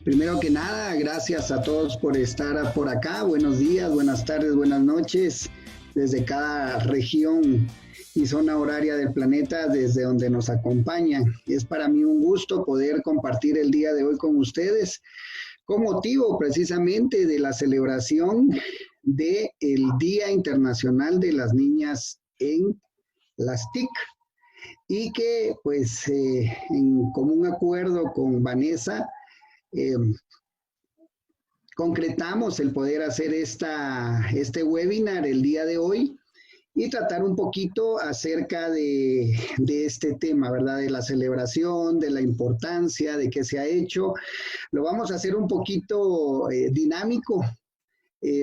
Primero que nada, gracias a todos por estar por acá. Buenos días, buenas tardes, buenas noches, desde cada región y zona horaria del planeta, desde donde nos acompañan. Es para mí un gusto poder compartir el día de hoy con ustedes, con motivo precisamente de la celebración del Día Internacional de las Niñas en las TIC. Y que pues en común acuerdo con Vanessa, concretamos el poder hacer este webinar el día de hoy y tratar un poquito acerca de este tema, ¿verdad? De la celebración, de la importancia, de qué se ha hecho. Lo vamos a hacer un poquito dinámico.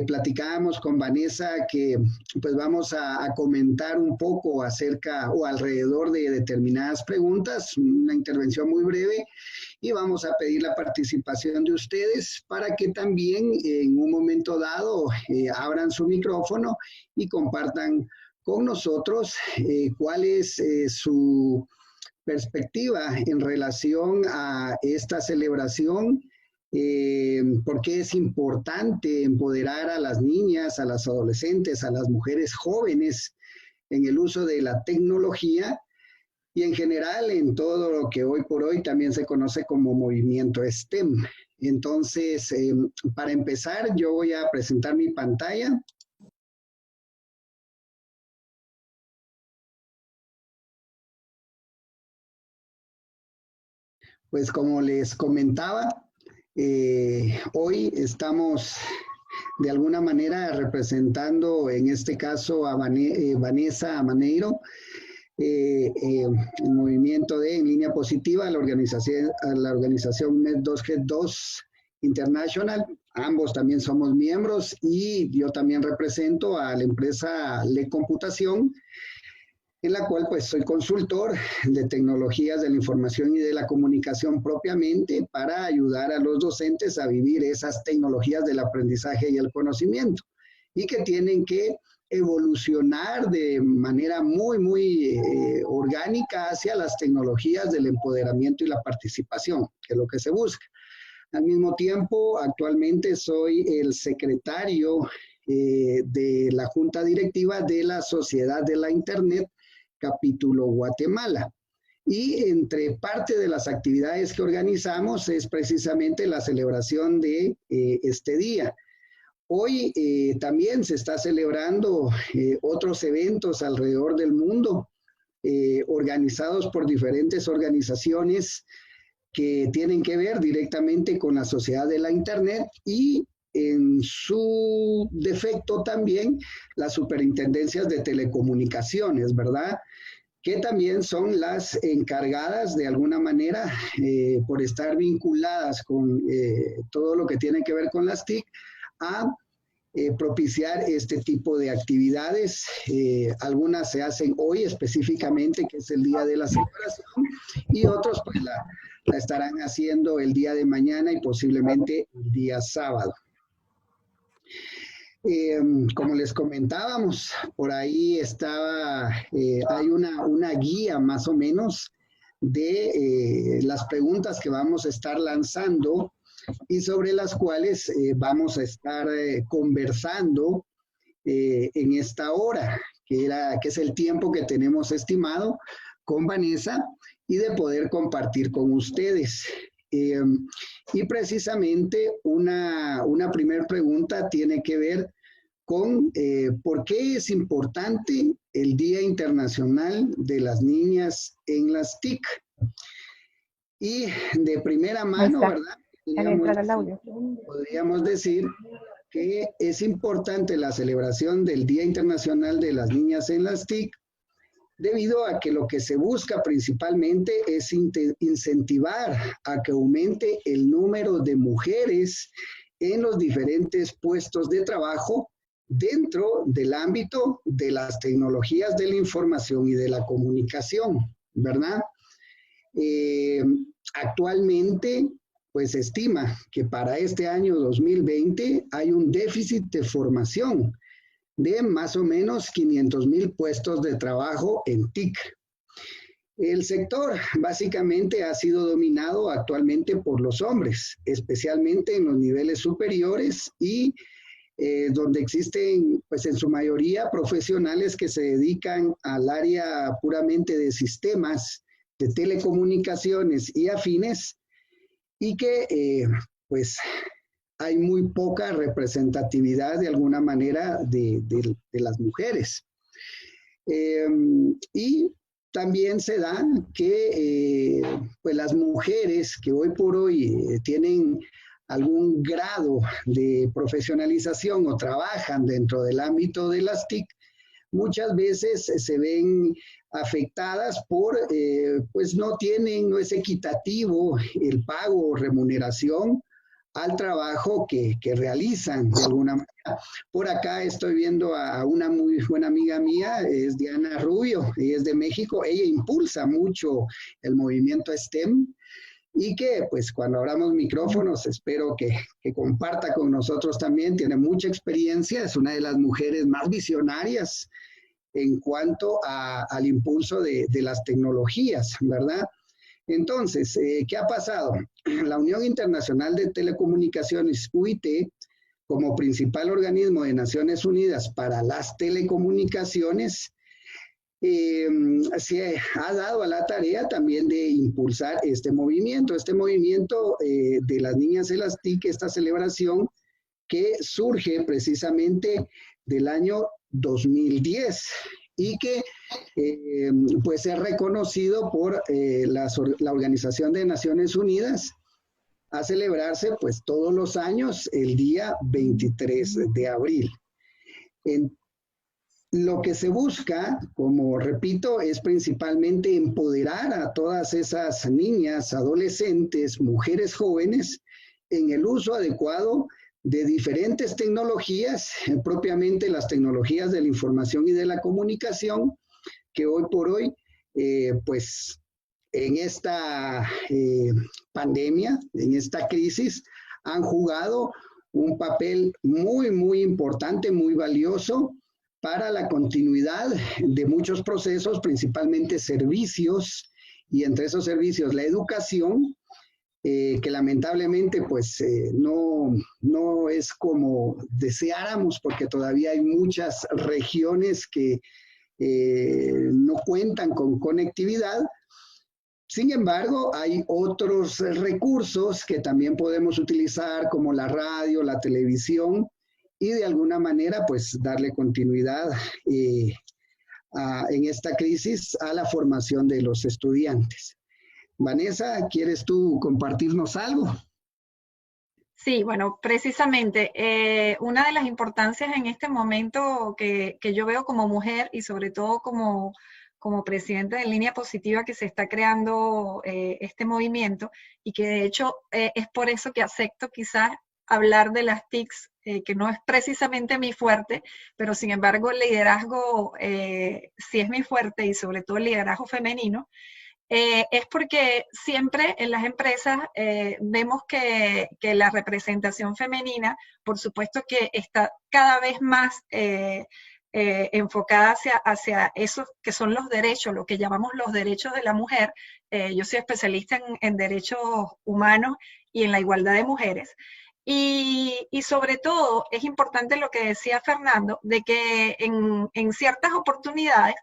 Platicábamos con Vanessa que pues vamos a comentar un poco acerca o alrededor de determinadas preguntas, una intervención muy breve, y vamos a pedir la participación de ustedes para que también en un momento dado abran su micrófono y compartan con nosotros cuál es su perspectiva en relación a esta celebración. ¿Por qué es importante empoderar a las niñas, a las adolescentes, a las mujeres jóvenes en el uso de la tecnología y en general en todo lo que hoy por hoy también se conoce como movimiento STEM? Entonces, para empezar, yo voy a presentar mi pantalla. Pues como les comentaba, hoy estamos de alguna manera representando en este caso a Vanessa Maneiro, el movimiento en línea positiva, la organización Med2G2 International. Ambos también somos miembros y yo también represento a la empresa Le Computación, en la cual pues soy consultor de tecnologías de la información y de la comunicación propiamente para ayudar a los docentes a vivir esas tecnologías del aprendizaje y el conocimiento y que tienen que evolucionar de manera muy orgánica hacia las tecnologías del empoderamiento y la participación, que es lo que se busca. Al mismo tiempo, actualmente soy el secretario de la Junta Directiva de la Sociedad de la Internet, capítulo Guatemala. Y entre parte de las actividades que organizamos es precisamente la celebración de este día. Hoy también se está celebrando otros eventos alrededor del mundo, organizados por diferentes organizaciones que tienen que ver directamente con la sociedad de la Internet y en su defecto también las superintendencias de telecomunicaciones, ¿verdad? Que también son las encargadas de alguna manera por estar vinculadas con todo lo que tiene que ver con las TIC a propiciar este tipo de actividades. Algunas se hacen hoy específicamente, que es el día de la celebración, y otros pues la estarán haciendo el día de mañana y posiblemente el día sábado. Como les comentábamos, por ahí estaba, hay una guía más o menos de las preguntas que vamos a estar lanzando y sobre las cuales vamos a estar conversando en esta hora, que es el tiempo que tenemos estimado con Vanessa y de poder compartir con ustedes. Y precisamente una primera pregunta tiene que ver con por qué es importante el Día Internacional de las Niñas en las TIC. Y de primera mano, ¿verdad? Podríamos decir que es importante la celebración del Día Internacional de las Niñas en las TIC debido a que lo que se busca principalmente es incentivar a que aumente el número de mujeres en los diferentes puestos de trabajo dentro del ámbito de las tecnologías de la información y de la comunicación, ¿verdad? Actualmente, pues se estima que para este año 2020 hay un déficit de formación de más o menos 500,000 puestos de trabajo en TIC. El sector básicamente ha sido dominado actualmente por los hombres, especialmente en los niveles superiores y donde existen, pues en su mayoría, profesionales que se dedican al área puramente de sistemas, de telecomunicaciones y afines, y que pues hay muy poca representatividad de alguna manera de las mujeres. Y también se da que pues las mujeres que hoy por hoy tienen algún grado de profesionalización o trabajan dentro del ámbito de las TIC, muchas veces se ven afectadas por, pues no es equitativo el pago o remuneración al trabajo que realizan de alguna manera. Por acá estoy viendo a una muy buena amiga mía, es Diana Rubio, ella es de México, ella impulsa mucho el movimiento STEM y que pues cuando abramos micrófonos espero que comparta con nosotros también, tiene mucha experiencia, es una de las mujeres más visionarias en cuanto al impulso de las tecnologías, ¿verdad? Entonces, ¿qué ha pasado? La Unión Internacional de Telecomunicaciones, UIT, como principal organismo de Naciones Unidas para las telecomunicaciones, se ha dado a la tarea también de impulsar este movimiento de las niñas de las TIC, esta celebración que surge precisamente del año 2010 y que pues es reconocido por la Organización de Naciones Unidas a celebrarse pues todos los años el día 23 de abril. Lo que se busca, como repito, es principalmente empoderar a todas esas niñas, adolescentes, mujeres jóvenes en el uso adecuado de diferentes tecnologías, propiamente las tecnologías de la información y de la comunicación, que hoy por hoy, pues en esta pandemia, en esta crisis, han jugado un papel muy, muy importante, muy valioso para la continuidad de muchos procesos, principalmente servicios, y entre esos servicios la educación, que lamentablemente pues no es como deseáramos porque todavía hay muchas regiones que no cuentan con conectividad. Sin embargo, hay otros recursos que también podemos utilizar como la radio, la televisión y de alguna manera pues darle continuidad en esta crisis a la formación de los estudiantes. Vanessa, ¿quieres tú compartirnos algo? Sí, bueno, precisamente una de las importancias en este momento que yo veo como mujer y sobre todo como presidenta de Línea Positiva que se está creando este movimiento y que de hecho es por eso que acepto quizás hablar de las TICs, que no es precisamente mi fuerte, pero sin embargo el liderazgo sí es mi fuerte y sobre todo el liderazgo femenino. Es porque siempre en las empresas vemos que la representación femenina, por supuesto que está cada vez más enfocada hacia esos que son los derechos, lo que llamamos los derechos de la mujer. Yo soy especialista en derechos humanos y en la igualdad de mujeres. Y sobre todo es importante lo que decía Fernando, de que en ciertas oportunidades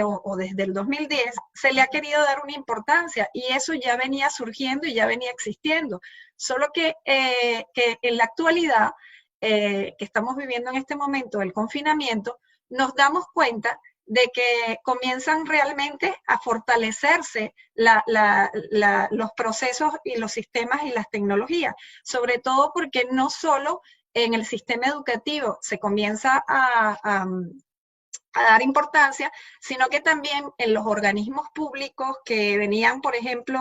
o desde el 2010, se le ha querido dar una importancia y eso ya venía surgiendo y ya venía existiendo. Solo que en la actualidad, que estamos viviendo en este momento del confinamiento, nos damos cuenta de que comienzan realmente a fortalecerse los procesos y los sistemas y las tecnologías, sobre todo porque no solo en el sistema educativo se comienza a dar importancia, sino que también en los organismos públicos que venían, por ejemplo,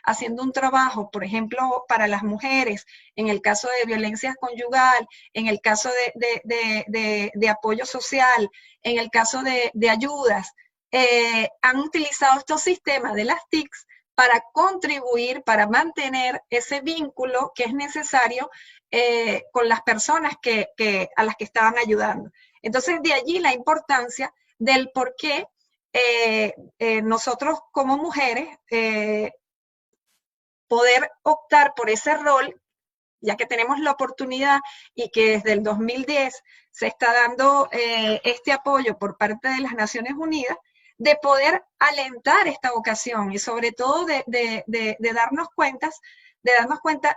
haciendo un trabajo, por ejemplo, para las mujeres, en el caso de violencia conyugal, en el caso de apoyo social, en el caso de ayudas, han utilizado estos sistemas de las TICs para contribuir, para mantener ese vínculo que es necesario con las personas a las que estaban ayudando. Entonces, de allí la importancia del por qué nosotros como mujeres poder optar por ese rol, ya que tenemos la oportunidad y que desde el 2010 se está dando este apoyo por parte de las Naciones Unidas, de poder alentar esta vocación y sobre todo de darnos cuenta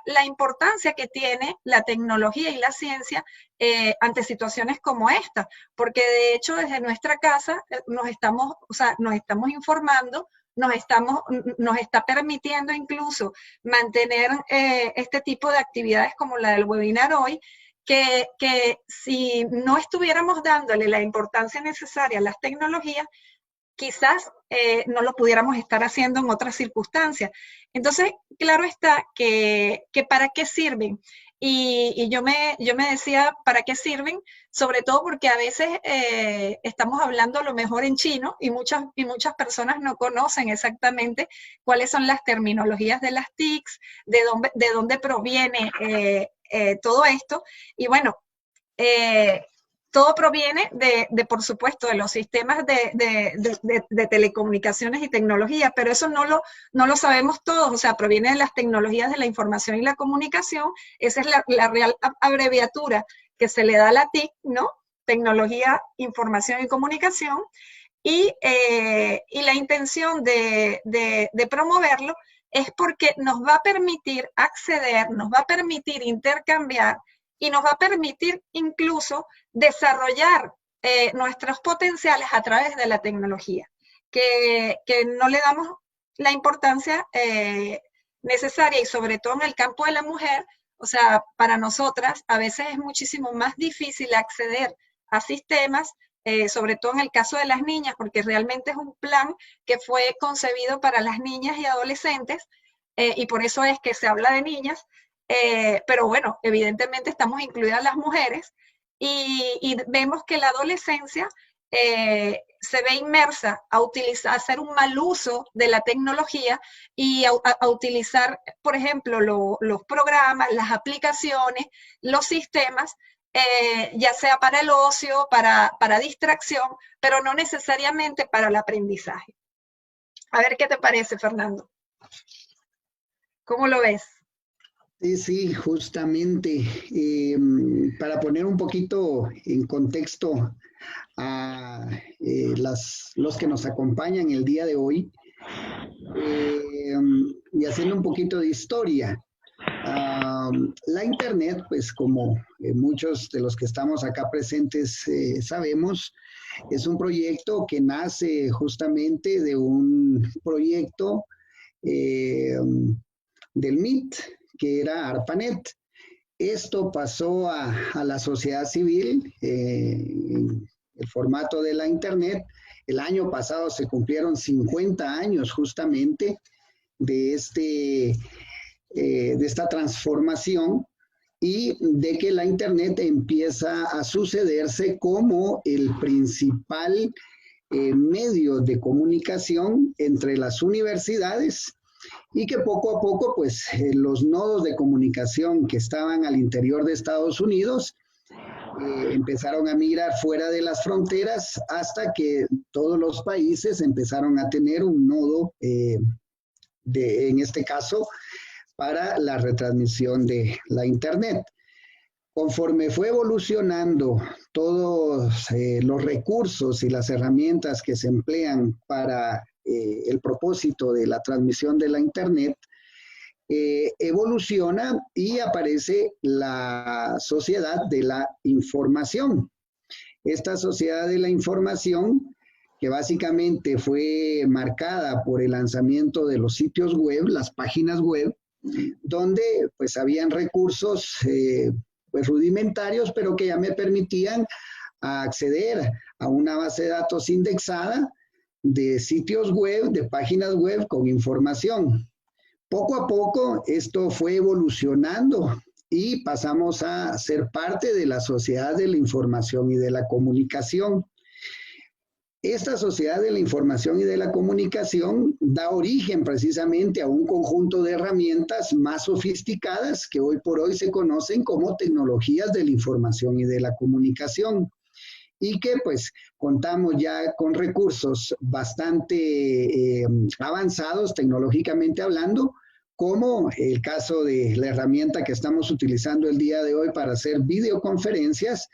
la importancia que tiene la tecnología y la ciencia ante situaciones como esta, porque de hecho desde nuestra casa nos estamos informando, nos está permitiendo incluso mantener este tipo de actividades como la del webinar hoy, que si no estuviéramos dándole la importancia necesaria a las tecnologías, quizás no lo pudiéramos estar haciendo en otras circunstancias. Entonces, claro está que ¿para qué sirven? Y yo me decía, ¿para qué sirven? Sobre todo porque a veces estamos hablando a lo mejor en chino y muchas personas no conocen exactamente cuáles son las terminologías de las TICs, de dónde proviene todo esto. Y bueno, todo proviene por supuesto, de los sistemas de telecomunicaciones y tecnología, pero eso no lo sabemos todos, o sea, proviene de las tecnologías de la información y la comunicación. Esa es la real abreviatura que se le da a la TIC, ¿no? Tecnología, información y comunicación, y la intención de promoverlo es porque nos va a permitir acceder, nos va a permitir intercambiar y nos va a permitir incluso desarrollar nuestros potenciales a través de la tecnología, que no le damos la importancia necesaria, y sobre todo en el campo de la mujer. O sea, para nosotras a veces es muchísimo más difícil acceder a sistemas, sobre todo en el caso de las niñas, porque realmente es un plan que fue concebido para las niñas y adolescentes, y por eso es que se habla de niñas. Pero bueno, evidentemente estamos incluidas las mujeres y vemos que la adolescencia se ve inmersa a hacer un mal uso de la tecnología y a utilizar, por ejemplo, los programas, las aplicaciones, los sistemas, ya sea para el ocio, para distracción, pero no necesariamente para el aprendizaje. A ver qué te parece, Fernando. ¿Cómo lo ves? Sí, justamente. Para poner un poquito en contexto a los que nos acompañan el día de hoy, y haciendo un poquito de historia. La Internet, pues como muchos de los que estamos acá presentes sabemos, es un proyecto que nace justamente de un proyecto del MIT, que era ARPANET. Esto pasó a la sociedad civil en el formato de la Internet. El año pasado se cumplieron 50 años justamente de esta transformación y de que la Internet empieza a sucederse como el principal medio de comunicación entre las universidades, y que poco a poco, pues, los nodos de comunicación que estaban al interior de Estados Unidos empezaron a migrar fuera de las fronteras hasta que todos los países empezaron a tener un nodo, en este caso, para la retransmisión de la Internet. Conforme fue evolucionando todos los recursos y las herramientas que se emplean para el propósito de la transmisión de la Internet, evoluciona y aparece la sociedad de la información. Esta sociedad de la información, que básicamente fue marcada por el lanzamiento de los sitios web, las páginas web, donde pues habían recursos pues rudimentarios, pero que ya me permitían acceder a una base de datos indexada de sitios web, de páginas web con información. Poco a poco esto fue evolucionando y pasamos a ser parte de la sociedad de la información y de la comunicación. Esta sociedad de la información y de la comunicación da origen precisamente a un conjunto de herramientas más sofisticadas que hoy por hoy se conocen como tecnologías de la información y de la comunicación. y que pues contamos ya con recursos bastante avanzados tecnológicamente hablando, como el caso de la herramienta que estamos utilizando el día de hoy para hacer videoconferencias,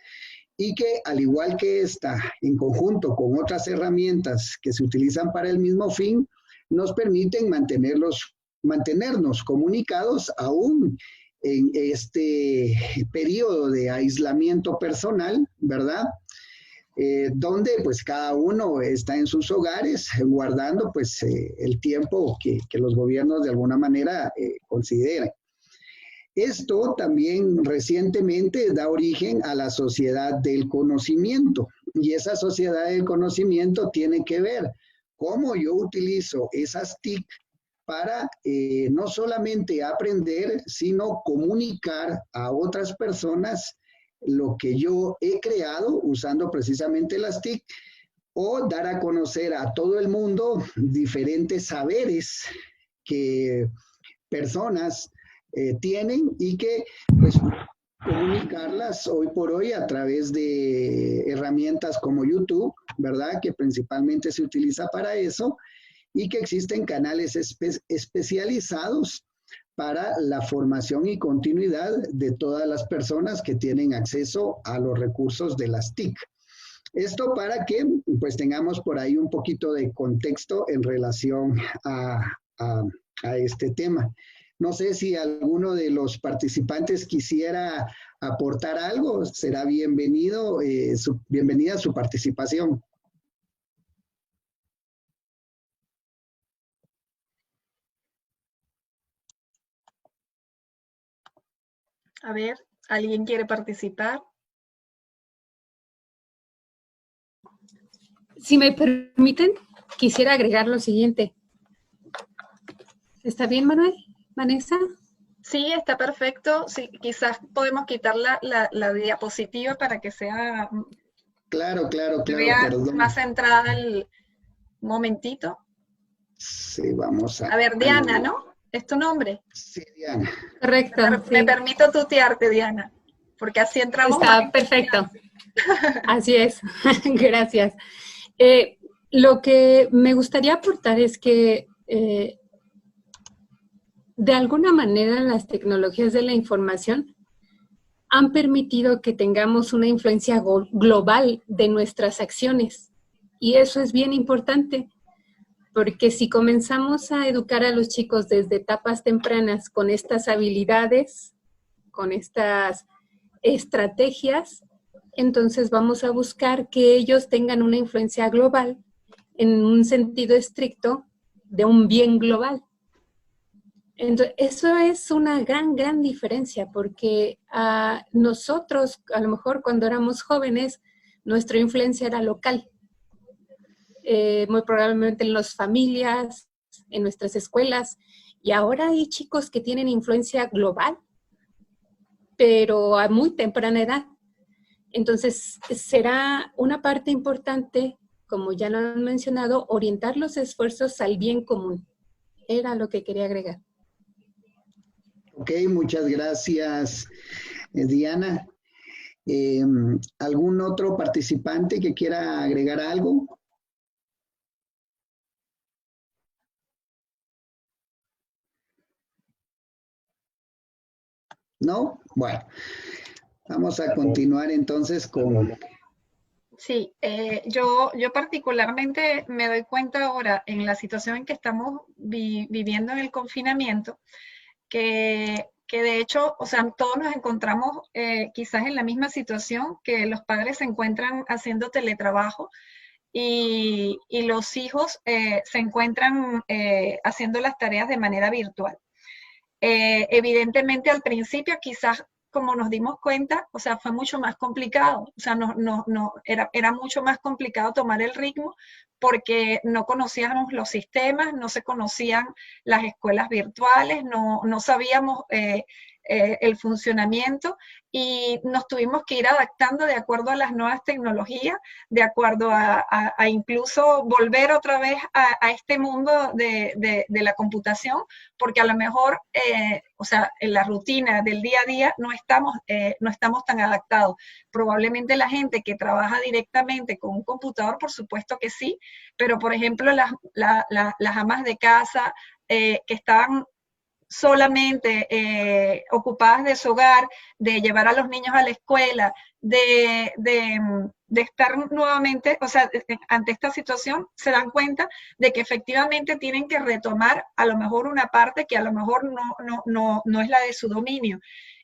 y que al igual que esta, en conjunto con otras herramientas que se utilizan para el mismo fin, nos permiten mantenernos comunicados aún en este periodo de aislamiento personal, ¿verdad? Donde pues cada uno está en sus hogares guardando pues el tiempo que los gobiernos de alguna manera consideran. Esto también recientemente da origen a la sociedad del conocimiento, y esa sociedad del conocimiento tiene que ver cómo yo utilizo esas TIC para no solamente aprender, sino comunicar a otras personas lo que yo he creado usando precisamente las TIC, o dar a conocer a todo el mundo diferentes saberes que personas tienen, y que pues comunicarlas hoy por hoy a través de herramientas como YouTube, ¿verdad? Que principalmente se utiliza para eso, y que existen canales especializados para la formación y continuidad de todas las personas que tienen acceso a los recursos de las TIC. Esto para que pues tengamos por ahí un poquito de contexto en relación a este tema. No sé si alguno de los participantes quisiera aportar algo, será bienvenida su participación. A ver, ¿alguien quiere participar? Si me permiten, quisiera agregar lo siguiente. ¿Está bien, Manuel? ¿Vanessa? Sí, está perfecto. Sí, quizás podemos quitar la diapositiva para que sea Claro, perdón, más centrada el momentito. Sí, vamos a ver, Diana, ¿no? ¿Es tu nombre? Sí, Diana. Correcto. Me permito tutearte, Diana, porque así entramos. Está perfecto. Así es. Gracias. Lo que me gustaría aportar es que de alguna manera las tecnologías de la información han permitido que tengamos una influencia global de nuestras acciones. Y eso es bien importante, porque si comenzamos a educar a los chicos desde etapas tempranas con estas habilidades, con estas estrategias, entonces vamos a buscar que ellos tengan una influencia global en un sentido estricto de un bien global. Entonces, eso es una gran diferencia, porque nosotros, a lo mejor cuando éramos jóvenes, nuestra influencia era local. Muy probablemente en las familias, en nuestras escuelas, y ahora hay chicos que tienen influencia global, pero a muy temprana edad. Entonces, será una parte importante, como ya lo han mencionado, orientar los esfuerzos al bien común. Era lo que quería agregar. Ok, muchas gracias, Diana. ¿Algún otro participante que quiera agregar algo? ¿No? Bueno, vamos a continuar entonces con... Sí, yo particularmente me doy cuenta ahora en la situación en que estamos viviendo en el confinamiento, que de hecho, o sea, todos nos encontramos quizás en la misma situación, que los padres se encuentran haciendo teletrabajo y los hijos se encuentran haciendo las tareas de manera virtual. Evidentemente al principio quizás como nos dimos cuenta, o sea, fue mucho más complicado, o sea, era mucho más complicado tomar el ritmo porque no conocíamos los sistemas, no se conocían las escuelas virtuales, no sabíamos el funcionamiento, y nos tuvimos que ir adaptando de acuerdo a las nuevas tecnologías, de acuerdo a incluso volver otra vez a este mundo de la computación, porque a lo mejor, o sea, en la rutina del día a día no estamos tan adaptados. Probablemente la gente que trabaja directamente con un computador, por supuesto que sí, pero por ejemplo las amas de casa que estaban solamente ocupadas de su hogar, de llevar a los niños a la escuela, de estar nuevamente, o sea, ante esta situación se dan cuenta de que efectivamente tienen que retomar a lo mejor una parte que a lo mejor no es la de su dominio.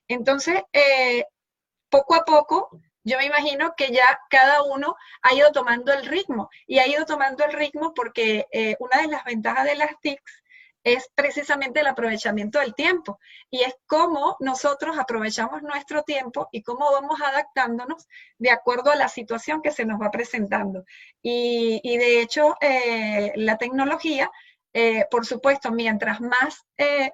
Entonces, poco a poco, yo me imagino que ya cada uno ha ido tomando el ritmo, y ha ido tomando el ritmo porque una de las ventajas de las TICs es precisamente el aprovechamiento del tiempo, y es cómo nosotros aprovechamos nuestro tiempo y cómo vamos adaptándonos de acuerdo a la situación que se nos va presentando. Y de hecho, la tecnología, por supuesto, mientras más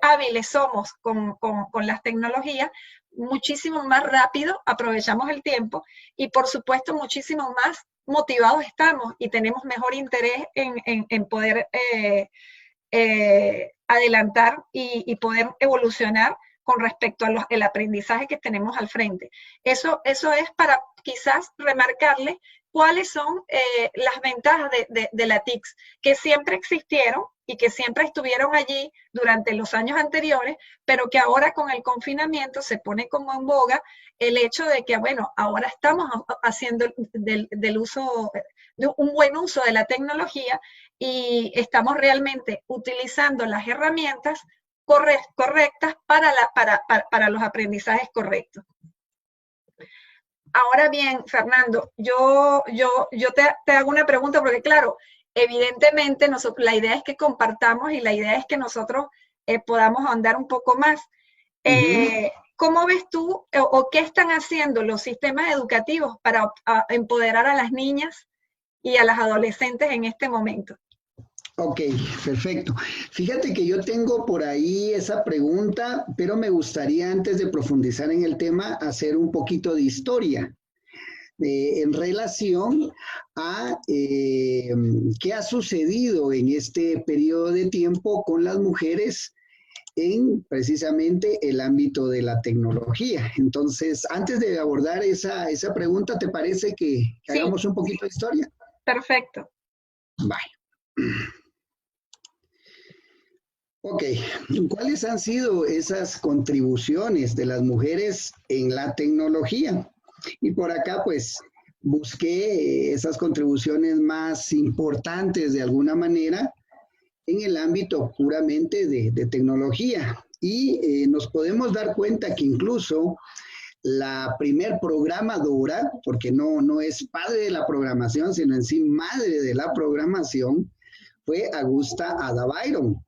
hábiles somos con las tecnologías, muchísimo más rápido aprovechamos el tiempo, y por supuesto muchísimo más motivados estamos y tenemos mejor interés en poder adelantar y poder evolucionar con respecto al aprendizaje que tenemos al frente. Eso es para quizás remarcarle cuáles son las ventajas de la TICS, que siempre existieron y que siempre estuvieron allí durante los años anteriores, pero que ahora con el confinamiento se pone como en boga el hecho de que, bueno, ahora estamos haciendo del uso, de un buen uso de la tecnología, y estamos realmente utilizando las herramientas correctas para los aprendizajes correctos. Ahora bien, Fernando, yo te hago una pregunta, porque claro, evidentemente la idea es que compartamos, y la idea es que nosotros podamos ahondar un poco más. ¿Cómo ves tú o qué están haciendo los sistemas educativos para empoderar a las niñas y a las adolescentes en este momento? Ok, perfecto. Fíjate que yo tengo por ahí esa pregunta, pero me gustaría, antes de profundizar en el tema, hacer un poquito de historia en relación a qué ha sucedido en este periodo de tiempo con las mujeres en precisamente el ámbito de la tecnología. Entonces, antes de abordar esa pregunta, ¿te parece que Sí. hagamos un poquito de historia? Perfecto. Vale. Ok, ¿cuáles han sido esas contribuciones de las mujeres en la tecnología? Y por acá, pues, busqué esas contribuciones más importantes de alguna manera en el ámbito puramente de tecnología. Y nos podemos dar cuenta que incluso la primer programadora, porque no es padre de la programación, sino en sí madre de la programación, fue Augusta Ada Byron.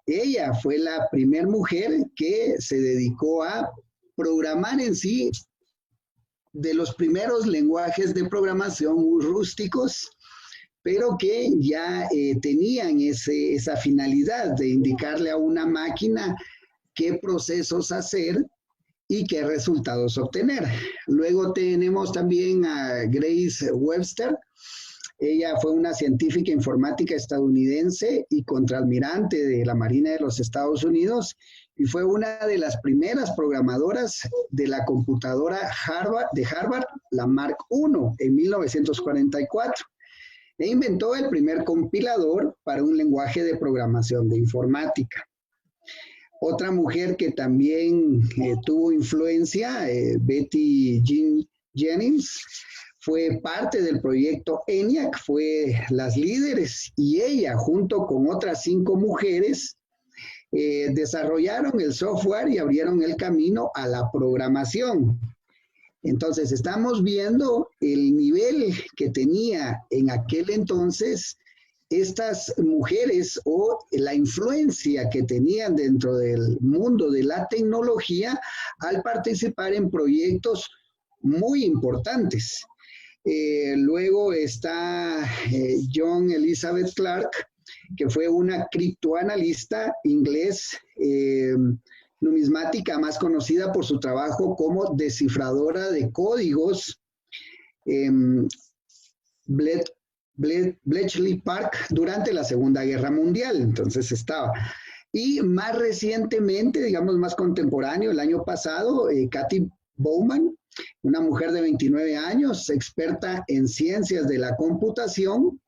Ella fue la primera mujer que se dedicó a programar en sí de los primeros lenguajes de programación muy rústicos, pero que ya tenían esa finalidad de indicarle a una máquina qué procesos hacer y qué resultados obtener. Luego tenemos también a Grace Webster. Ella fue una científica informática estadounidense y contraalmirante de la Marina de los Estados Unidos, y fue una de las primeras programadoras de la computadora de Harvard, la Mark I, en 1944. E inventó el primer compilador para un lenguaje de programación de informática. Otra mujer que también tuvo influencia, Betty Jean Jennings, fue parte del proyecto ENIAC, fue las líderes, y ella, junto con otras 5 mujeres, desarrollaron el software y abrieron el camino a la programación. Entonces, estamos viendo el nivel que tenía en aquel entonces estas mujeres, o la influencia que tenían dentro del mundo de la tecnología al participar en proyectos muy importantes. Luego está John Elizabeth Clark, que fue una criptoanalista inglés numismática más conocida por su trabajo como descifradora de códigos en Bletchley Park durante la Segunda Guerra Mundial. Entonces estaba. Y más recientemente, digamos más contemporáneo, el año pasado, Kathy Bowman, una mujer de 29 años, experta en ciencias de la computación,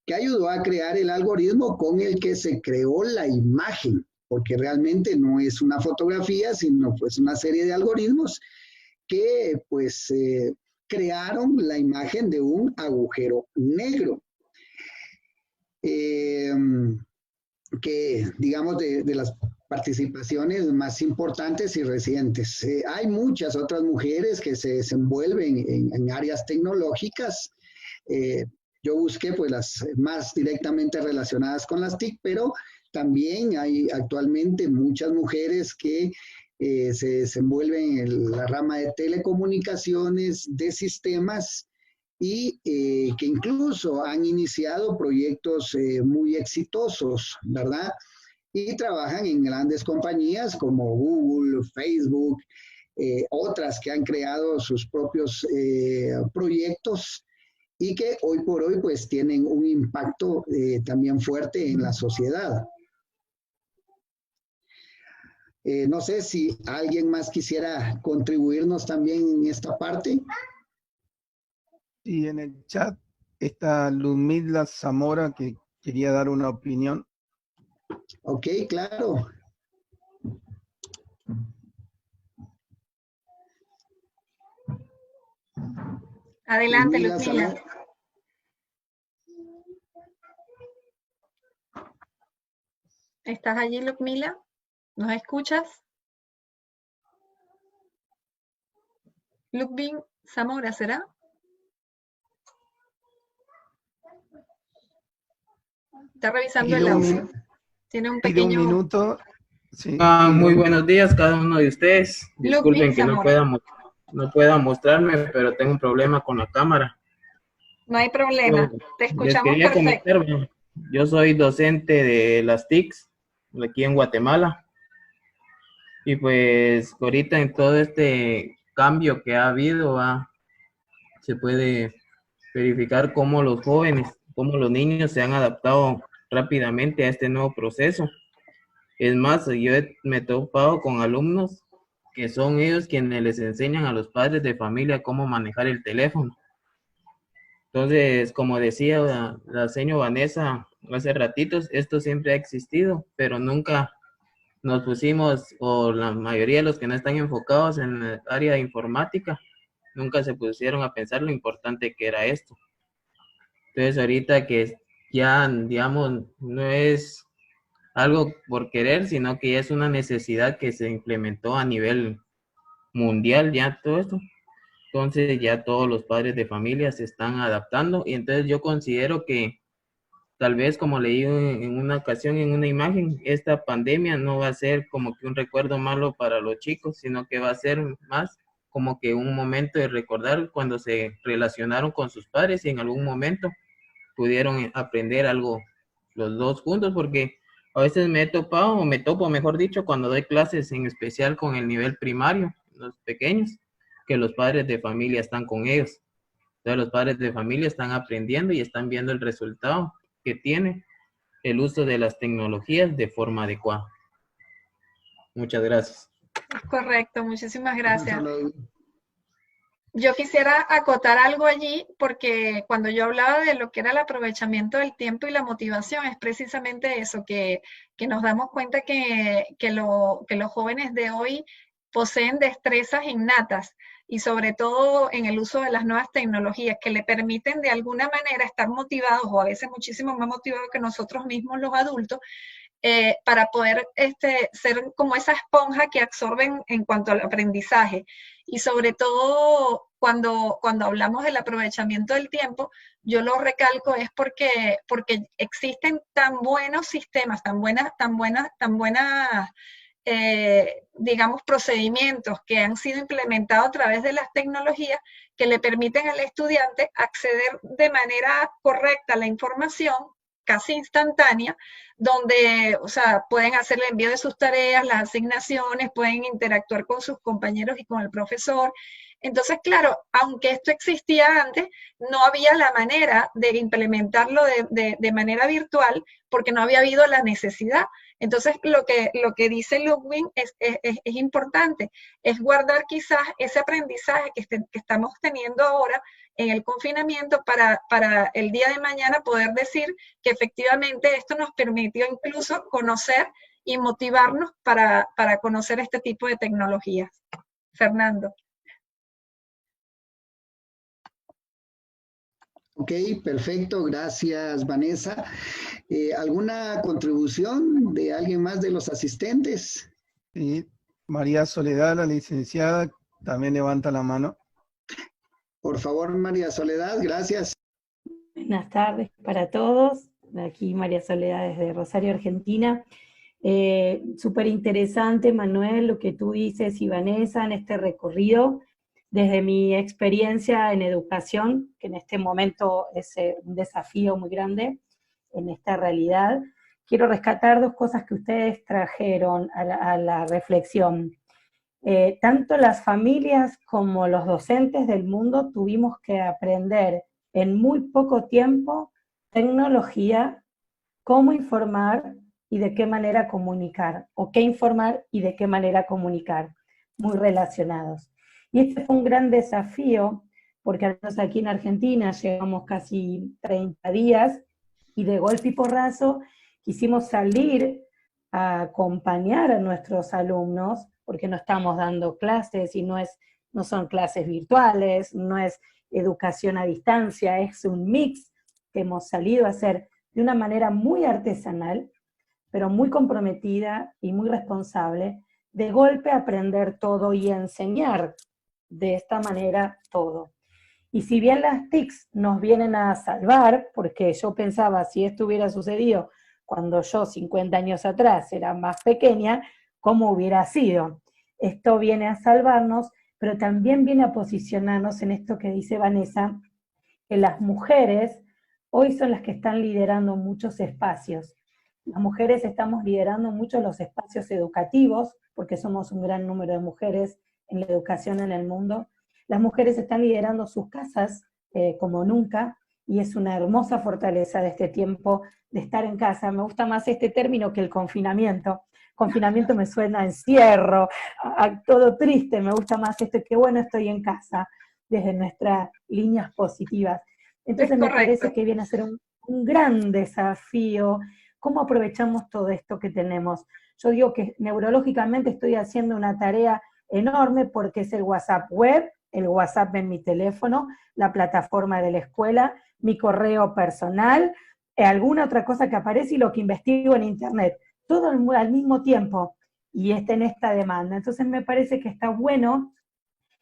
que ayudó a crear el algoritmo con el que se creó la imagen, porque realmente no es una fotografía, sino pues una serie de algoritmos que pues crearon la imagen de un agujero negro. Que digamos de las participaciones más importantes y recientes. Hay muchas otras mujeres que se desenvuelven en áreas tecnológicas. Yo busqué pues las más directamente relacionadas con las TIC, pero también hay actualmente muchas mujeres que se desenvuelven en la rama de telecomunicaciones, de sistemas, y que incluso han iniciado proyectos muy exitosos, ¿verdad? Y trabajan en grandes compañías como Google, Facebook, otras que han creado sus propios proyectos y que hoy por hoy pues tienen un impacto también fuerte en la sociedad. No sé si alguien más quisiera contribuirnos también en esta parte. Y en el chat está Ludmila Zamora que quería dar una opinión. Ok, claro. Adelante, Ludmila. ¿Estás allí, Ludmila? ¿Nos escuchas? Ludmila Zamora, ¿será? Está revisando el audio. Tiene un pequeño... un minuto. Sí, muy buenos días cada uno de ustedes. Disculpen que no pueda mostrarme, pero tengo un problema con la cámara. No hay problema, te escuchamos perfecto. Yo soy docente de las TICs aquí en Guatemala. Y pues ahorita en todo este cambio que ha habido, se puede verificar cómo los jóvenes, cómo los niños se han adaptado rápidamente a este nuevo proceso. Es más, yo me he topado con alumnos que son ellos quienes les enseñan a los padres de familia cómo manejar el teléfono. Entonces, como decía la señora Vanessa hace ratitos, esto siempre ha existido, pero nunca nos pusimos, o la mayoría de los que no están enfocados en el área de informática, nunca se pusieron a pensar lo importante que era esto. Entonces, ahorita que ya, digamos, no es algo por querer, sino que ya es una necesidad que se implementó a nivel mundial, ya todo esto. Entonces, ya todos los padres de familia se están adaptando, y entonces yo considero que tal vez, como leí en una ocasión en una imagen, esta pandemia no va a ser como que un recuerdo malo para los chicos, sino que va a ser más como que un momento de recordar cuando se relacionaron con sus padres y en algún momento pudieron aprender algo los dos juntos, porque a veces me topo, mejor dicho, cuando doy clases en especial con el nivel primario, los pequeños, que los padres de familia están con ellos. Entonces los padres de familia están aprendiendo y están viendo el resultado que tiene el uso de las tecnologías de forma adecuada. Muchas gracias. Correcto, muchísimas gracias. Yo quisiera acotar algo allí, porque cuando yo hablaba de lo que era el aprovechamiento del tiempo y la motivación, es precisamente eso, que nos damos cuenta que los jóvenes de hoy poseen destrezas innatas, y sobre todo en el uso de las nuevas tecnologías que le permiten de alguna manera estar motivados, o a veces muchísimo más motivados que nosotros mismos los adultos, para poder ser como esa esponja que absorben en cuanto al aprendizaje. Y sobre todo cuando hablamos del aprovechamiento del tiempo, yo lo recalco es porque existen tan buenos sistemas, tan buenas digamos, procedimientos que han sido implementados a través de las tecnologías que le permiten al estudiante acceder de manera correcta a la información casi instantánea, donde, o sea, pueden hacer el envío de sus tareas, las asignaciones, pueden interactuar con sus compañeros y con el profesor. Entonces, claro, aunque esto existía antes, no había la manera de implementarlo de manera virtual porque no había habido la necesidad. Entonces, lo que dice Ludwig es importante, es guardar quizás ese aprendizaje que estamos teniendo ahora en el confinamiento para el día de mañana poder decir que efectivamente esto nos permitió incluso conocer y motivarnos para conocer este tipo de tecnologías. Fernando. Ok, perfecto, gracias Vanessa. ¿Alguna contribución de alguien más de los asistentes? Sí, María Soledad, la licenciada, también levanta la mano. Por favor, María Soledad, gracias. Buenas tardes para todos. Aquí María Soledad desde Rosario, Argentina. Súper interesante, Manuel, lo que tú dices y Vanessa en este recorrido. Desde mi experiencia en educación, que en este momento es un desafío muy grande en esta realidad, quiero rescatar dos cosas que ustedes trajeron a la reflexión. Tanto las familias como los docentes del mundo tuvimos que aprender en muy poco tiempo tecnología, cómo informar y de qué manera comunicar, o qué informar y de qué manera comunicar, muy relacionados. Y este fue un gran desafío, porque al menos aquí en Argentina llevamos casi 30 días, y de golpe y porrazo quisimos salir a acompañar a nuestros alumnos, porque no estamos dando clases y no son clases virtuales, no es educación a distancia, es un mix que hemos salido a hacer de una manera muy artesanal, pero muy comprometida y muy responsable, de golpe aprender todo y enseñar de esta manera todo. Y si bien las TICs nos vienen a salvar, porque yo pensaba si esto hubiera sucedido cuando yo 50 años atrás era más pequeña, ¿cómo hubiera sido? Esto viene a salvarnos, pero también viene a posicionarnos en esto que dice Vanessa, que las mujeres hoy son las que están liderando muchos espacios. Las mujeres estamos liderando mucho los espacios educativos, porque somos un gran número de mujeres en la educación en el mundo. Las mujeres están liderando sus casas como nunca, y es una hermosa fortaleza de este tiempo de estar en casa. Me gusta más este término que el confinamiento. Confinamiento me suena a encierro, a todo triste. Me gusta más esto, que bueno, estoy en casa, desde nuestras líneas positivas. Entonces me parece que viene a ser un gran desafío. ¿Cómo aprovechamos todo esto que tenemos? Yo digo que neurológicamente estoy haciendo una tarea enorme porque es el WhatsApp web, el WhatsApp en mi teléfono, la plataforma de la escuela, mi correo personal, alguna otra cosa que aparece y lo que investigo en internet, todo al mismo tiempo, y en esta demanda. Entonces me parece que está bueno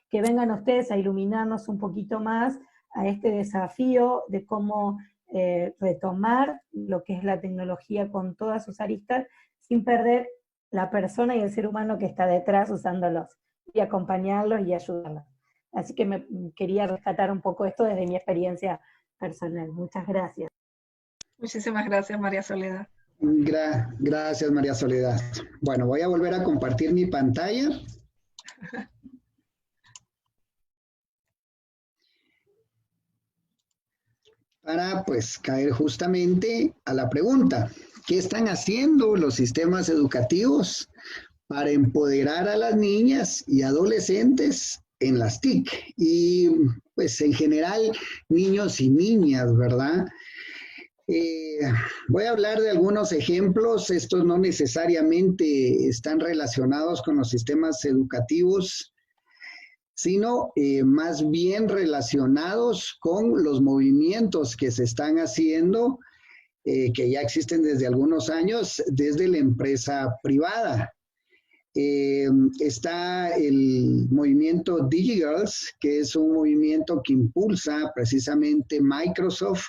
que vengan ustedes a iluminarnos un poquito más a este desafío de cómo retomar lo que es la tecnología con todas sus aristas, sin perder la persona y el ser humano que está detrás usándolos, y acompañarlos y ayudarlos. Así que me quería rescatar un poco esto desde mi experiencia personal. Muchas gracias. Muchísimas gracias, María Soledad. Gracias, María Soledad. Bueno, voy a volver a compartir mi pantalla. Para, pues, caer justamente a la pregunta. ¿Qué están haciendo los sistemas educativos para empoderar a las niñas y adolescentes en las TIC? Y, pues, en general, niños y niñas, ¿verdad? Voy a hablar de algunos ejemplos. Estos no necesariamente están relacionados con los sistemas educativos, sino más bien relacionados con los movimientos que se están haciendo, que ya existen desde algunos años, desde la empresa privada. Está el movimiento DigiGirls, que es un movimiento que impulsa precisamente Microsoft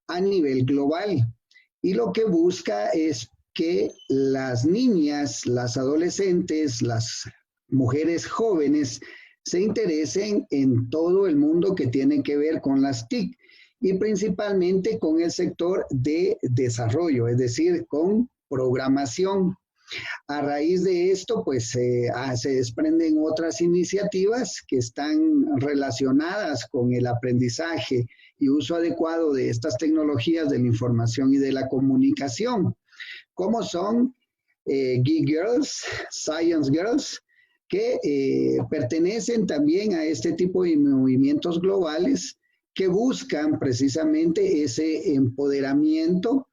a nivel global, y lo que busca es que las niñas, las adolescentes, las mujeres jóvenes se interesen en todo el mundo que tiene que ver con las TIC. y principalmente con el sector de desarrollo, es decir, con programación. A raíz de esto, pues se desprenden otras iniciativas que están relacionadas con el aprendizaje y uso adecuado de estas tecnologías de la información y de la comunicación, como son Geek Girls, Science Girls, que pertenecen también a este tipo de movimientos globales que buscan precisamente ese empoderamiento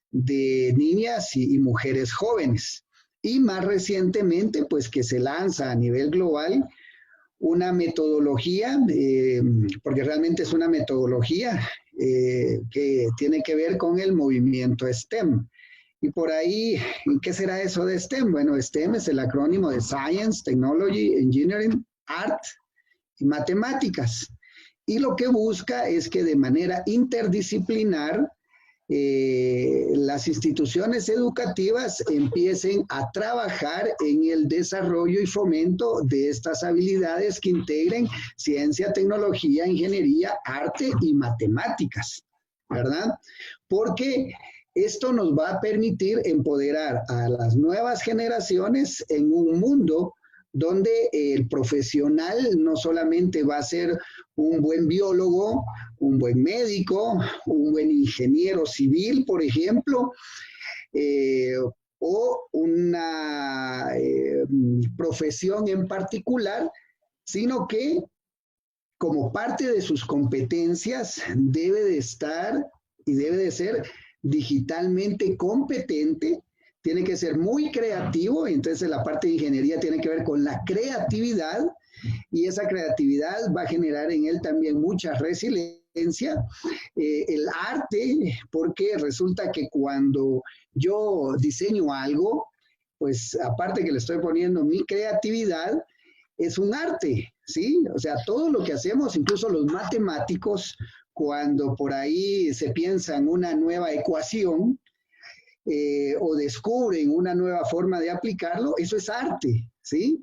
de niñas y mujeres jóvenes. Y más recientemente, pues que se lanza a nivel global una metodología, porque realmente es una metodología que tiene que ver con el movimiento STEM. Y por ahí, ¿qué será eso de STEM? Bueno, STEM es el acrónimo de Science, Technology, Engineering, Art y Matemáticas. Y lo que busca es que de manera interdisciplinar las instituciones educativas empiecen a trabajar en el desarrollo y fomento de estas habilidades que integren ciencia, tecnología, ingeniería, arte y matemáticas, ¿verdad? Porque esto nos va a permitir empoderar a las nuevas generaciones en un mundo donde el profesional no solamente va a ser un buen biólogo, un buen médico, un buen ingeniero civil, por ejemplo, o una profesión en particular, sino que como parte de sus competencias debe de estar y debe de ser digitalmente competente, tiene que ser muy creativo, entonces la parte de ingeniería tiene que ver con la creatividad, y esa creatividad va a generar en él también mucha resiliencia, el arte, porque resulta que cuando yo diseño algo, pues aparte que le estoy poniendo mi creatividad, es un arte, ¿sí? O sea, todo lo que hacemos, incluso los matemáticos, cuando por ahí se piensa en una nueva ecuación, o descubren una nueva forma de aplicarlo, eso es arte, ¿sí?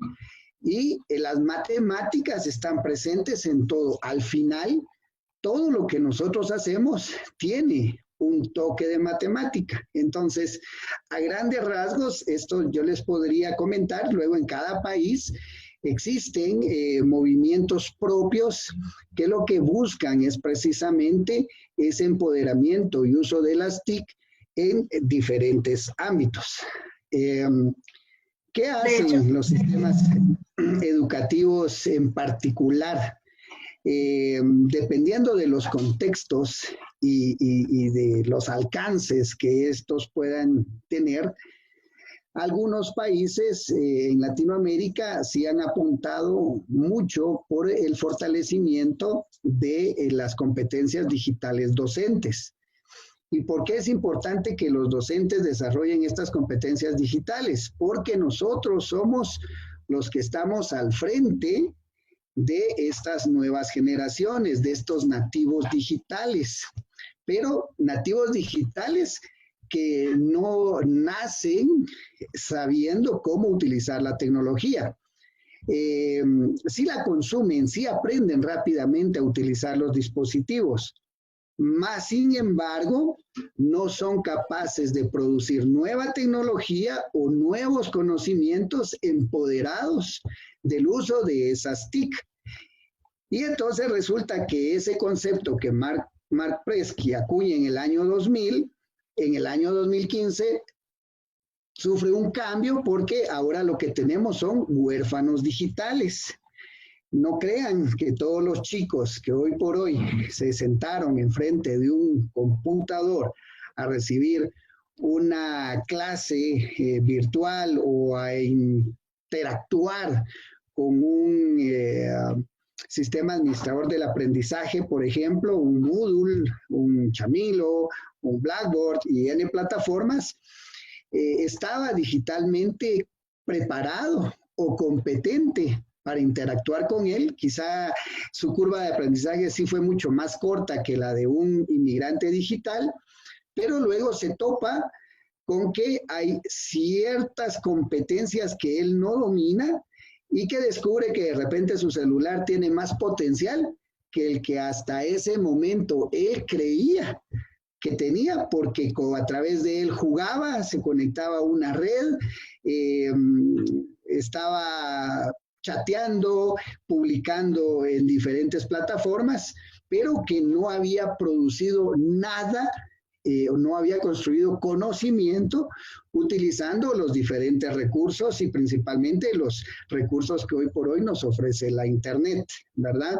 Y las matemáticas están presentes en todo. Al final, todo lo que nosotros hacemos tiene un toque de matemática. Entonces, a grandes rasgos, esto yo les podría comentar, luego en cada país existen movimientos propios que lo que buscan es precisamente ese empoderamiento y uso de las TIC en diferentes ámbitos. ¿Qué hacen los sistemas educativos en particular? Dependiendo de los contextos y de los alcances que estos puedan tener, algunos países en Latinoamérica sí han apuntado mucho por el fortalecimiento de las competencias digitales docentes. ¿Y por qué es importante que los docentes desarrollen estas competencias digitales? Porque nosotros somos los que estamos al frente de estas nuevas generaciones, de estos nativos digitales. Pero nativos digitales que no nacen sabiendo cómo utilizar la tecnología. Sí la consumen, sí aprenden rápidamente a utilizar los dispositivos, más sin embargo, no son capaces de producir nueva tecnología o nuevos conocimientos empoderados del uso de esas TIC. Y entonces resulta que ese concepto que Mark Prensky acuña en el año 2000, en el año 2015, sufre un cambio porque ahora lo que tenemos son huérfanos digitales. No crean que todos los chicos que hoy por hoy se sentaron enfrente de un computador a recibir una clase virtual o a interactuar con un sistema administrador del aprendizaje, por ejemplo, un Moodle, un Chamilo, un Blackboard y N plataformas, estaba digitalmente preparado o competente para interactuar con él. Quizá su curva de aprendizaje sí fue mucho más corta que la de un inmigrante digital, pero luego se topa con que hay ciertas competencias que él no domina y que descubre que de repente su celular tiene más potencial que el que hasta ese momento él creía que tenía, porque a través de él jugaba, se conectaba a una red, estaba chateando, publicando en diferentes plataformas, pero que no había producido nada, no había construido conocimiento utilizando los diferentes recursos y principalmente los recursos que hoy por hoy nos ofrece la Internet, ¿verdad?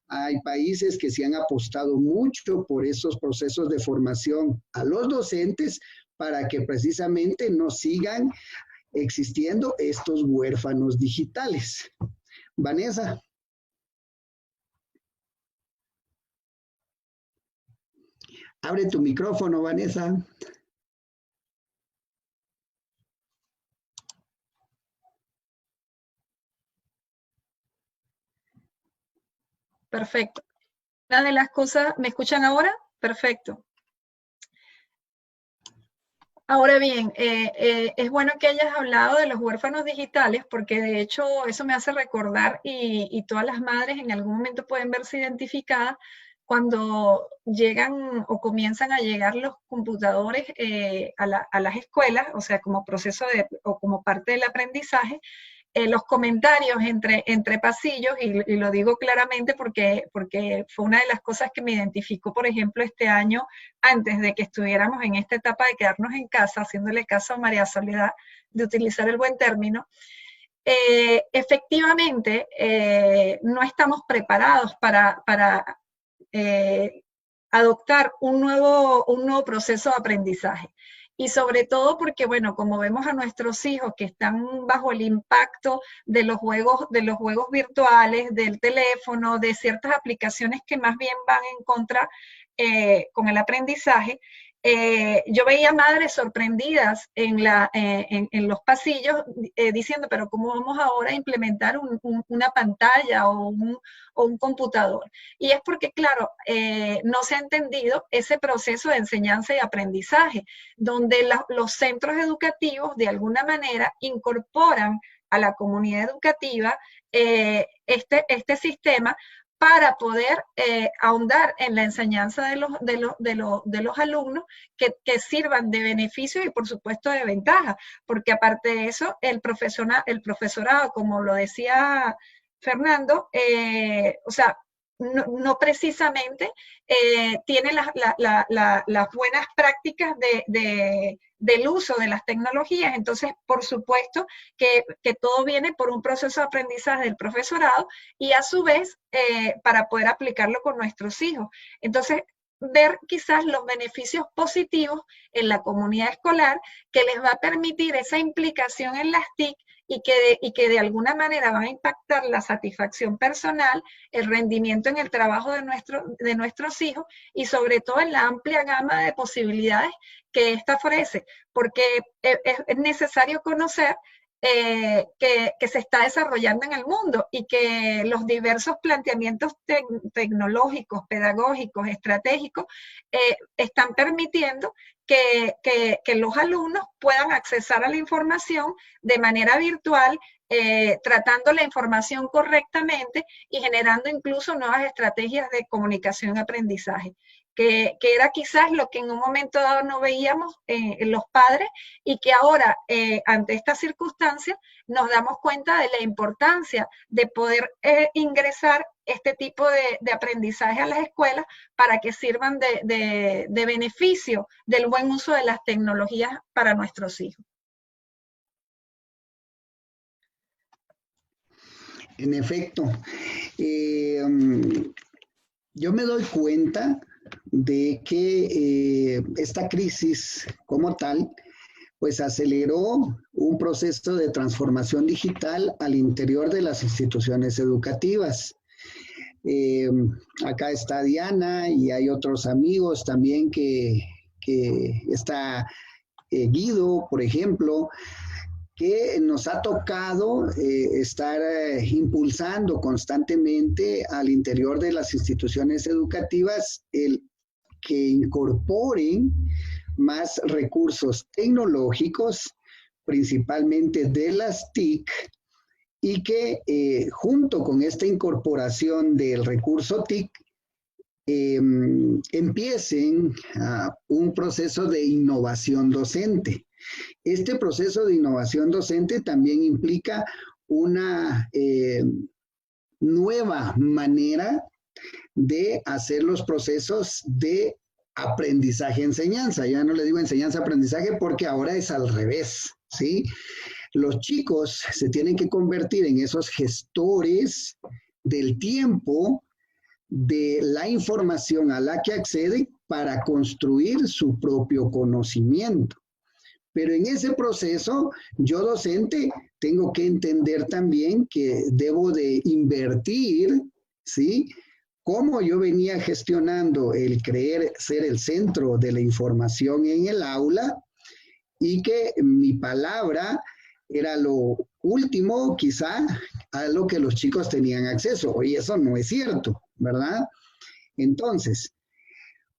Hay países que se han apostado mucho por esos procesos de formación a los docentes para que precisamente no sigan existiendo estos huérfanos digitales. Vanessa. Abre tu micrófono, Vanessa. Perfecto. Una de las cosas, ¿me escuchan ahora? Perfecto. Ahora bien, es bueno que hayas hablado de los huérfanos digitales porque de hecho eso me hace recordar y todas las madres en algún momento pueden verse identificadas cuando llegan o comienzan a llegar los computadores a las escuelas, o sea, como proceso o como parte del aprendizaje. Los comentarios entre pasillos, y lo digo claramente porque fue una de las cosas que me identificó, por ejemplo, este año, antes de que estuviéramos en esta etapa de quedarnos en casa, haciéndole caso a María Soledad, de utilizar el buen término. Efectivamente, no estamos preparados para adoptar un nuevo proceso de aprendizaje. Y sobre todo porque, bueno, como vemos a nuestros hijos que están bajo el impacto de los juegos virtuales, del teléfono, de ciertas aplicaciones que más bien van en contra con el aprendizaje, yo veía madres sorprendidas en los pasillos diciendo, pero ¿cómo vamos ahora a implementar una pantalla o un computador? Y es porque, claro, no se ha entendido ese proceso de enseñanza y aprendizaje, donde los centros educativos de alguna manera incorporan a la comunidad educativa este sistema para poder ahondar en la enseñanza de los alumnos que sirvan de beneficio y por supuesto de ventaja, porque aparte de eso, el profesorado, como lo decía Fernando, o sea, no precisamente tiene las buenas prácticas del uso de las tecnologías. Entonces, por supuesto que todo viene por un proceso de aprendizaje del profesorado y a su vez para poder aplicarlo con nuestros hijos. Entonces, ver quizás los beneficios positivos en la comunidad escolar que les va a permitir esa implicación en las TIC y que de alguna manera van a impactar la satisfacción personal, el rendimiento en el trabajo de nuestros hijos y sobre todo en la amplia gama de posibilidades que esta ofrece, porque es necesario conocer que se está desarrollando en el mundo y que los diversos planteamientos tecnológicos, pedagógicos, estratégicos, están permitiendo que los alumnos puedan accesar a la información de manera virtual, tratando la información correctamente y generando incluso nuevas estrategias de comunicación y aprendizaje, que era quizás lo que en un momento dado no veíamos en los padres y que ahora, ante estas circunstancias, nos damos cuenta de la importancia de poder ingresar este tipo de aprendizaje a las escuelas para que sirvan de beneficio del buen uso de las tecnologías para nuestros hijos. En efecto, yo me doy cuenta de que esta crisis como tal, pues aceleró un proceso de transformación digital al interior de las instituciones educativas. Acá está Diana y hay otros amigos también que está Guido, por ejemplo, que nos ha tocado estar impulsando constantemente al interior de las instituciones educativas el que incorporen más recursos tecnológicos, principalmente de las TIC, y que junto con esta incorporación del recurso TIC, empiecen un proceso de innovación docente. Este proceso de innovación docente también implica una nueva manera de hacer los procesos de aprendizaje-enseñanza. Ya no le digo enseñanza-aprendizaje porque ahora es al revés, ¿sí? Los chicos se tienen que convertir en esos gestores del tiempo, de la información a la que acceden para construir su propio conocimiento. Pero en ese proceso, yo docente tengo que entender también que debo de invertir, ¿sí? Cómo yo venía gestionando el creer ser el centro de la información en el aula y que mi palabra era lo último, quizá, a lo que los chicos tenían acceso. Y eso no es cierto, ¿verdad? Entonces,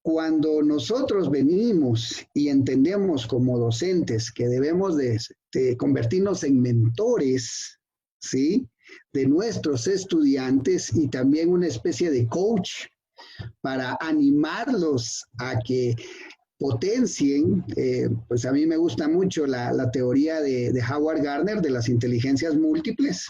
cuando nosotros venimos y entendemos como docentes que debemos de convertirnos en mentores, ¿sí?, de nuestros estudiantes y también una especie de coach para animarlos a que potencien, pues a mí me gusta mucho la teoría de Howard Gardner de las inteligencias múltiples,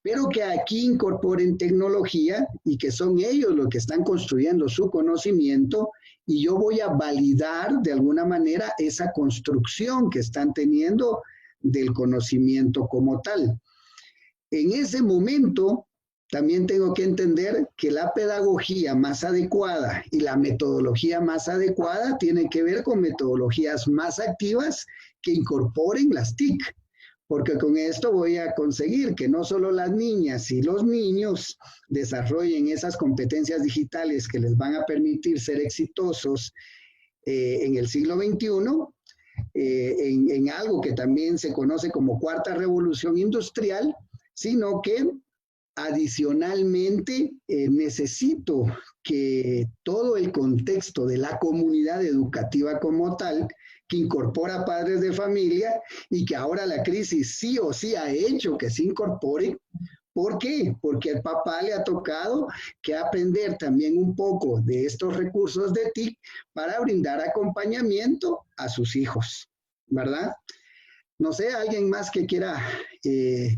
pero que aquí incorporen tecnología y que son ellos los que están construyendo su conocimiento y yo voy a validar de alguna manera esa construcción que están teniendo del conocimiento como tal. En ese momento también tengo que entender que la pedagogía más adecuada y la metodología más adecuada tiene que ver con metodologías más activas que incorporen las TIC. Porque con esto voy a conseguir que no solo las niñas y los niños desarrollen esas competencias digitales que les van a permitir ser exitosos en el siglo XXI, en algo que también se conoce como cuarta revolución industrial, sino que adicionalmente necesito que todo el contexto de la comunidad educativa como tal, que incorpora padres de familia y que ahora la crisis sí o sí ha hecho que se incorpore. ¿Por qué? Porque al papá le ha tocado que aprender también un poco de estos recursos de TIC para brindar acompañamiento a sus hijos, ¿verdad? No sé, ¿alguien más que quiera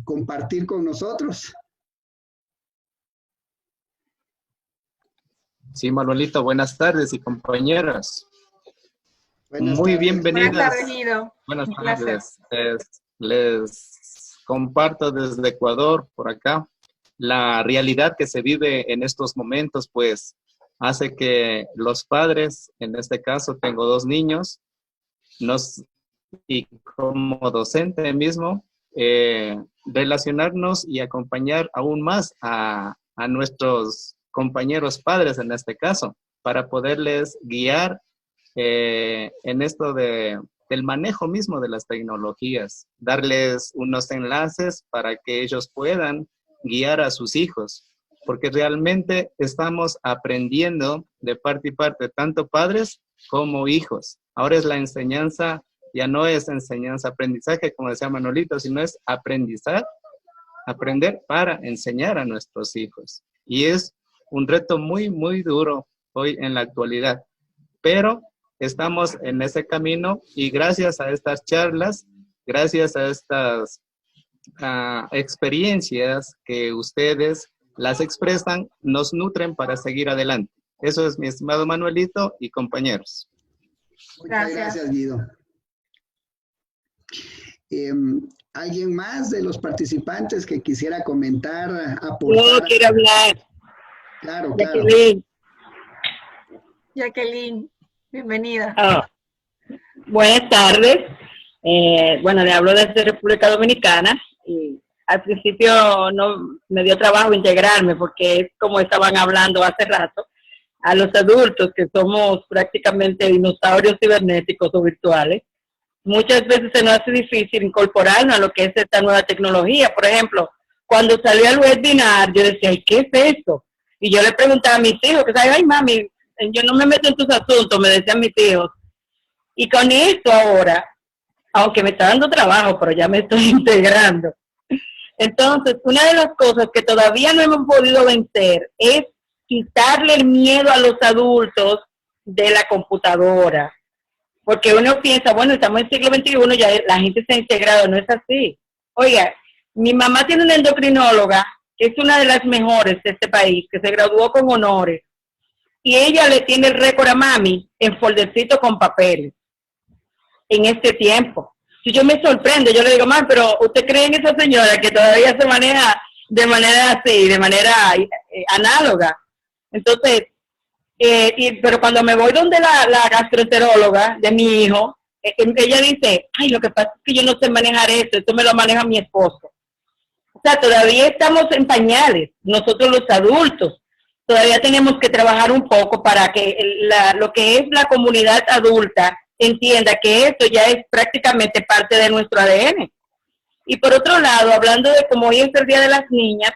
compartir con nosotros? Sí, Manuelito, buenas tardes y compañeras. Muy bienvenidas. Buenas tardes, Guido. Buenas tardes. Les comparto desde Ecuador, por acá, la realidad que se vive en estos momentos, pues, hace que los padres, en este caso tengo 2 niños, y como docente mismo, relacionarnos y acompañar aún más a nuestros compañeros padres, en este caso, para poderles guiar en esto del manejo mismo de las tecnologías, darles unos enlaces para que ellos puedan guiar a sus hijos, porque realmente estamos aprendiendo de parte y parte, tanto padres como hijos. Ahora es la enseñanza, ya no es enseñanza-aprendizaje, como decía Manolito, sino es aprender para enseñar a nuestros hijos. Y es un reto muy, muy duro hoy en la actualidad, pero estamos en ese camino y gracias a estas charlas, gracias a estas experiencias que ustedes las expresan, nos nutren para seguir adelante. Eso es, mi estimado Manuelito y compañeros. Muchas gracias, Guido. ¿Alguien más de los participantes que quisiera comentar, aportar? Yo quiero hablar. Claro, Jacqueline. Jacqueline, bienvenida. Buenas tardes. Bueno, le hablo desde República Dominicana y al principio no me dio trabajo integrarme porque es como estaban hablando hace rato, a los adultos que somos prácticamente dinosaurios cibernéticos o virtuales. Muchas veces se nos hace difícil incorporarnos a lo que es esta nueva tecnología. Por ejemplo, cuando salió el webinar, yo decía, ¿y qué es esto? Y yo le preguntaba a mis hijos, que saben, ay mami, yo no me meto en tus asuntos, me decían mis hijos. Y con esto ahora, aunque me está dando trabajo, pero ya me estoy integrando, Entonces, una de las cosas que todavía no hemos podido vencer es quitarle el miedo a los adultos de la computadora. Porque uno piensa, bueno, estamos en el siglo XXI, ya la gente se ha integrado, no es así. Oiga, mi mamá tiene una endocrinóloga, que es una de las mejores de este país, que se graduó con honores, y ella le tiene el récord a mami en foldercito con papeles en este tiempo. Si yo me sorprendo, yo le digo, mamá, pero ¿usted cree en esa señora que todavía se maneja de manera así, de manera análoga? Entonces, pero cuando me voy donde la gastroenteróloga de mi hijo, ella dice, ay, lo que pasa es que yo no sé manejar esto me lo maneja mi esposo. O sea, todavía estamos en pañales, nosotros los adultos. Todavía tenemos que trabajar un poco para que lo que es la comunidad adulta entienda que esto ya es prácticamente parte de nuestro ADN. Y por otro lado, hablando de cómo hoy es el Día de las Niñas,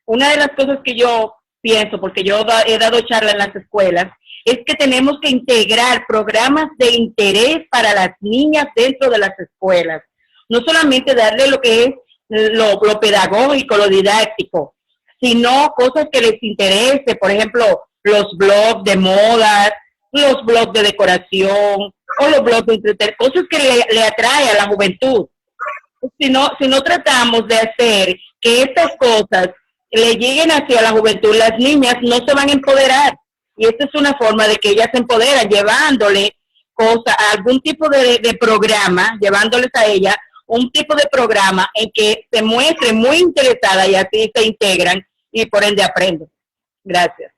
una de las cosas que yo pienso, porque yo he dado charla en las escuelas, es que tenemos que integrar programas de interés para las niñas dentro de las escuelas. No solamente darle lo que es lo pedagógico, lo didáctico, sino cosas que les interese, por ejemplo, los blogs de modas, los blogs de decoración, o los blogs de entretenimiento, cosas que le atrae a la juventud. Si no tratamos de hacer que estas cosas le lleguen hacia la juventud, las niñas no se van a empoderar. Y esta es una forma de que ellas se empoderan, llevándole cosas, algún tipo de programa, llevándoles a ellas un tipo de programa en que se muestren muy interesadas y así se integran y por ende aprenden. Gracias.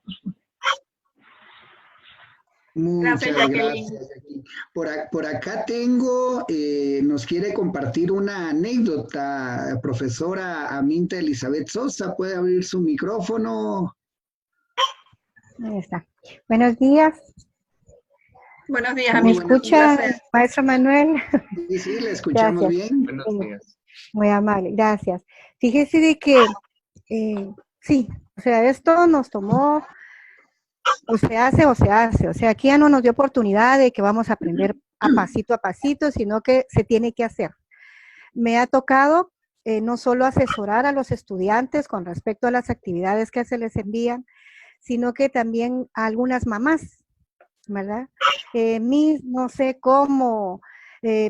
Muchas gracias. Por acá tengo, nos quiere compartir una anécdota, profesora Aminta Elizabeth Sosa. ¿Puede abrir su micrófono? Ahí está. Buenos días. Buenos días, ¿Me escucha, maestro Manuel? Sí, sí, le escuchamos Gracias. bien. Buenos días. Muy amable, gracias. Fíjese de que, sí, o sea, esto nos tomó, o se hace, o sea, aquí ya no nos dio oportunidad de que vamos a aprender a pasito, sino que se tiene que hacer. Me ha tocado no solo asesorar a los estudiantes con respecto a las actividades que se les envían, sino que también a algunas mamás, ¿verdad? No sé cómo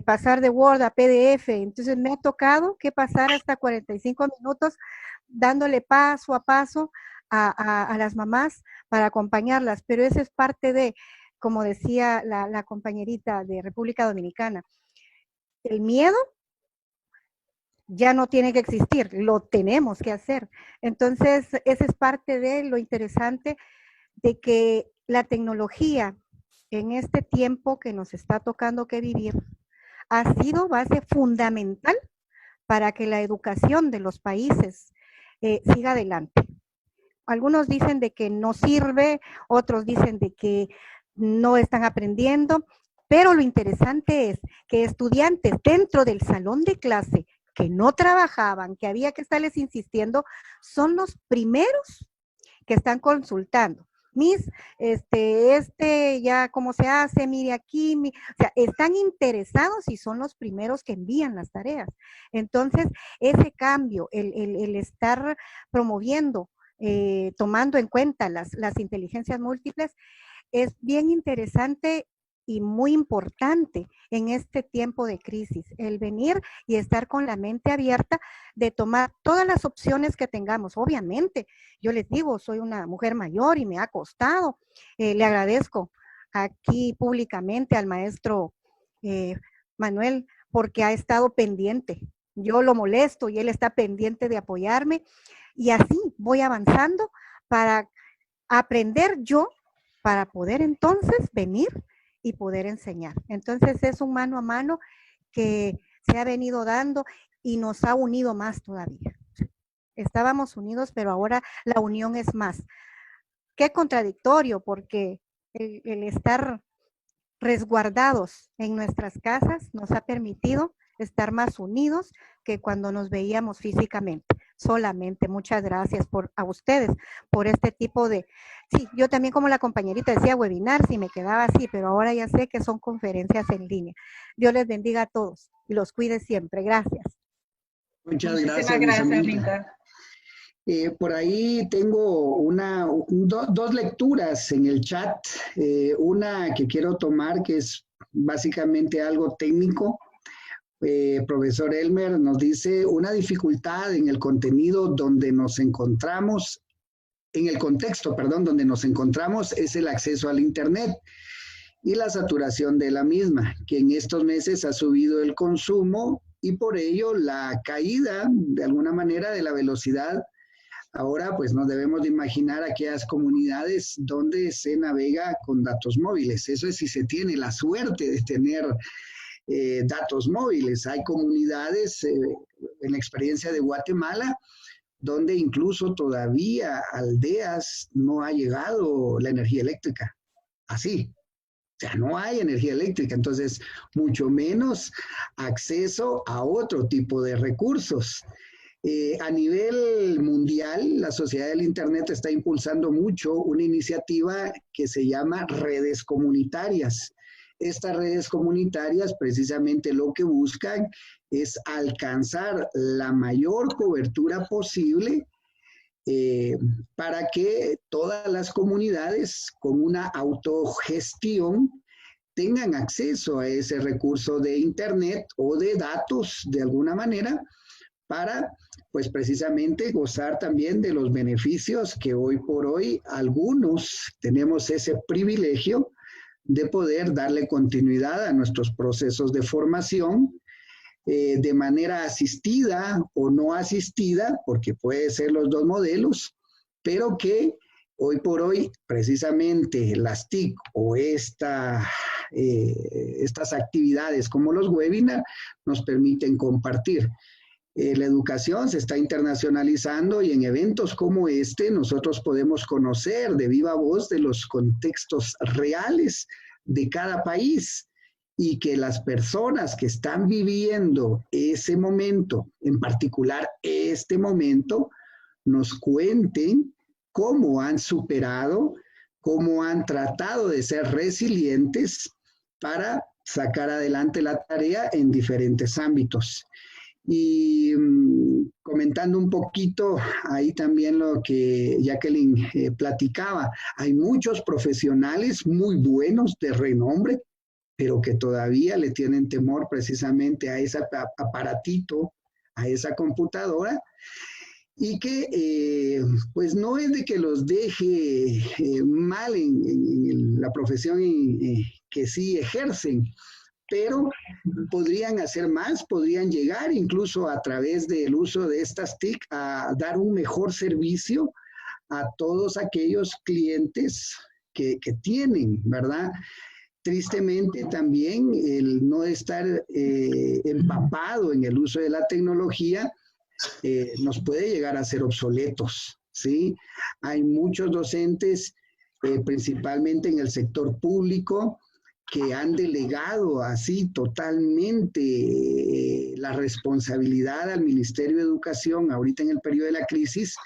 pasar de Word a PDF, entonces me ha tocado que pasar hasta 45 minutos dándole paso a paso a las mamás para acompañarlas, pero eso es parte de, como decía la compañerita de República Dominicana, el miedo ya no tiene que existir, lo tenemos que hacer. Entonces, esa es parte de lo interesante de que la tecnología en este tiempo que nos está tocando que vivir ha sido base fundamental para que la educación de los países siga adelante. Algunos dicen de que no sirve, otros dicen de que no están aprendiendo, pero lo interesante es que estudiantes dentro del salón de clase que no trabajaban, que había que estarles insistiendo, son los primeros que están consultando. Ya cómo se hace, mire aquí, o sea, están interesados y son los primeros que envían las tareas. Entonces, ese cambio, el estar promoviendo, tomando en cuenta las inteligencias múltiples, es bien interesante y muy importante en este tiempo de crisis, el venir y estar con la mente abierta de tomar todas las opciones que tengamos. Obviamente, yo les digo, soy una mujer mayor y me ha costado. Le agradezco aquí públicamente al maestro Manuel porque ha estado pendiente. Yo lo molesto y él está pendiente de apoyarme y así voy avanzando para aprender yo, para poder entonces venir y poder enseñar. Entonces es un mano a mano que se ha venido dando y nos ha unido más todavía. Estábamos unidos, pero ahora la unión es más. Qué contradictorio, porque el estar resguardados en nuestras casas nos ha permitido estar más unidos que cuando nos veíamos físicamente. Solamente muchas gracias a ustedes por este tipo de... Sí, yo también como la compañerita decía webinar, si me quedaba así, pero ahora ya sé que son conferencias en línea. Dios les bendiga a todos y los cuide siempre. Gracias. Muchas Muchísimas gracias, gracias, Misamita. Rita. Por ahí tengo dos lecturas en el chat. Una que quiero tomar, que es básicamente algo técnico. Profesor Elmer nos dice una dificultad en el contenido donde nos encontramos, en el contexto, perdón, donde nos encontramos es el acceso al Internet y la saturación de la misma, que en estos meses ha subido el consumo y por ello la caída, de alguna manera, de la velocidad. Ahora, pues nos debemos de imaginar aquellas comunidades donde se navega con datos móviles. Eso es si se tiene la suerte de tener datos móviles. Hay comunidades, en la experiencia de Guatemala, donde incluso todavía aldeas no ha llegado la energía eléctrica. Así. O sea, no hay energía eléctrica, entonces mucho menos acceso a otro tipo de recursos. A nivel mundial, la Sociedad del Internet está impulsando mucho una iniciativa que se llama redes comunitarias. Estas redes comunitarias precisamente lo que buscan es alcanzar la mayor cobertura posible para que todas las comunidades con una autogestión tengan acceso a ese recurso de Internet o de datos de alguna manera para, pues precisamente, gozar también de los beneficios que hoy por hoy algunos tenemos ese privilegio de poder darle continuidad a nuestros procesos de formación de manera asistida o no asistida, porque puede ser los dos modelos, pero que hoy por hoy precisamente las TIC o estas actividades como los webinars nos permiten compartir. La educación se está internacionalizando y en eventos como este nosotros podemos conocer de viva voz de los contextos reales de cada país y que las personas que están viviendo ese momento, en particular este momento, nos cuenten cómo han superado, cómo han tratado de ser resilientes para sacar adelante la tarea en diferentes ámbitos. Y comentando un poquito ahí también lo que Jacqueline platicaba, hay muchos profesionales muy buenos de renombre, pero que todavía le tienen temor precisamente a ese aparatito, a esa computadora, y que pues no es de que los deje mal en la profesión que sí ejercen, pero podrían hacer más, podrían llegar incluso a través del uso de estas TIC a dar un mejor servicio a todos aquellos clientes que tienen, ¿verdad? Tristemente también el no estar empapado en el uso de la tecnología nos puede llegar a ser obsoletos, ¿sí? Hay muchos docentes, principalmente en el sector público, que han delegado así totalmente la responsabilidad al Ministerio de Educación ahorita en el periodo de la crisis,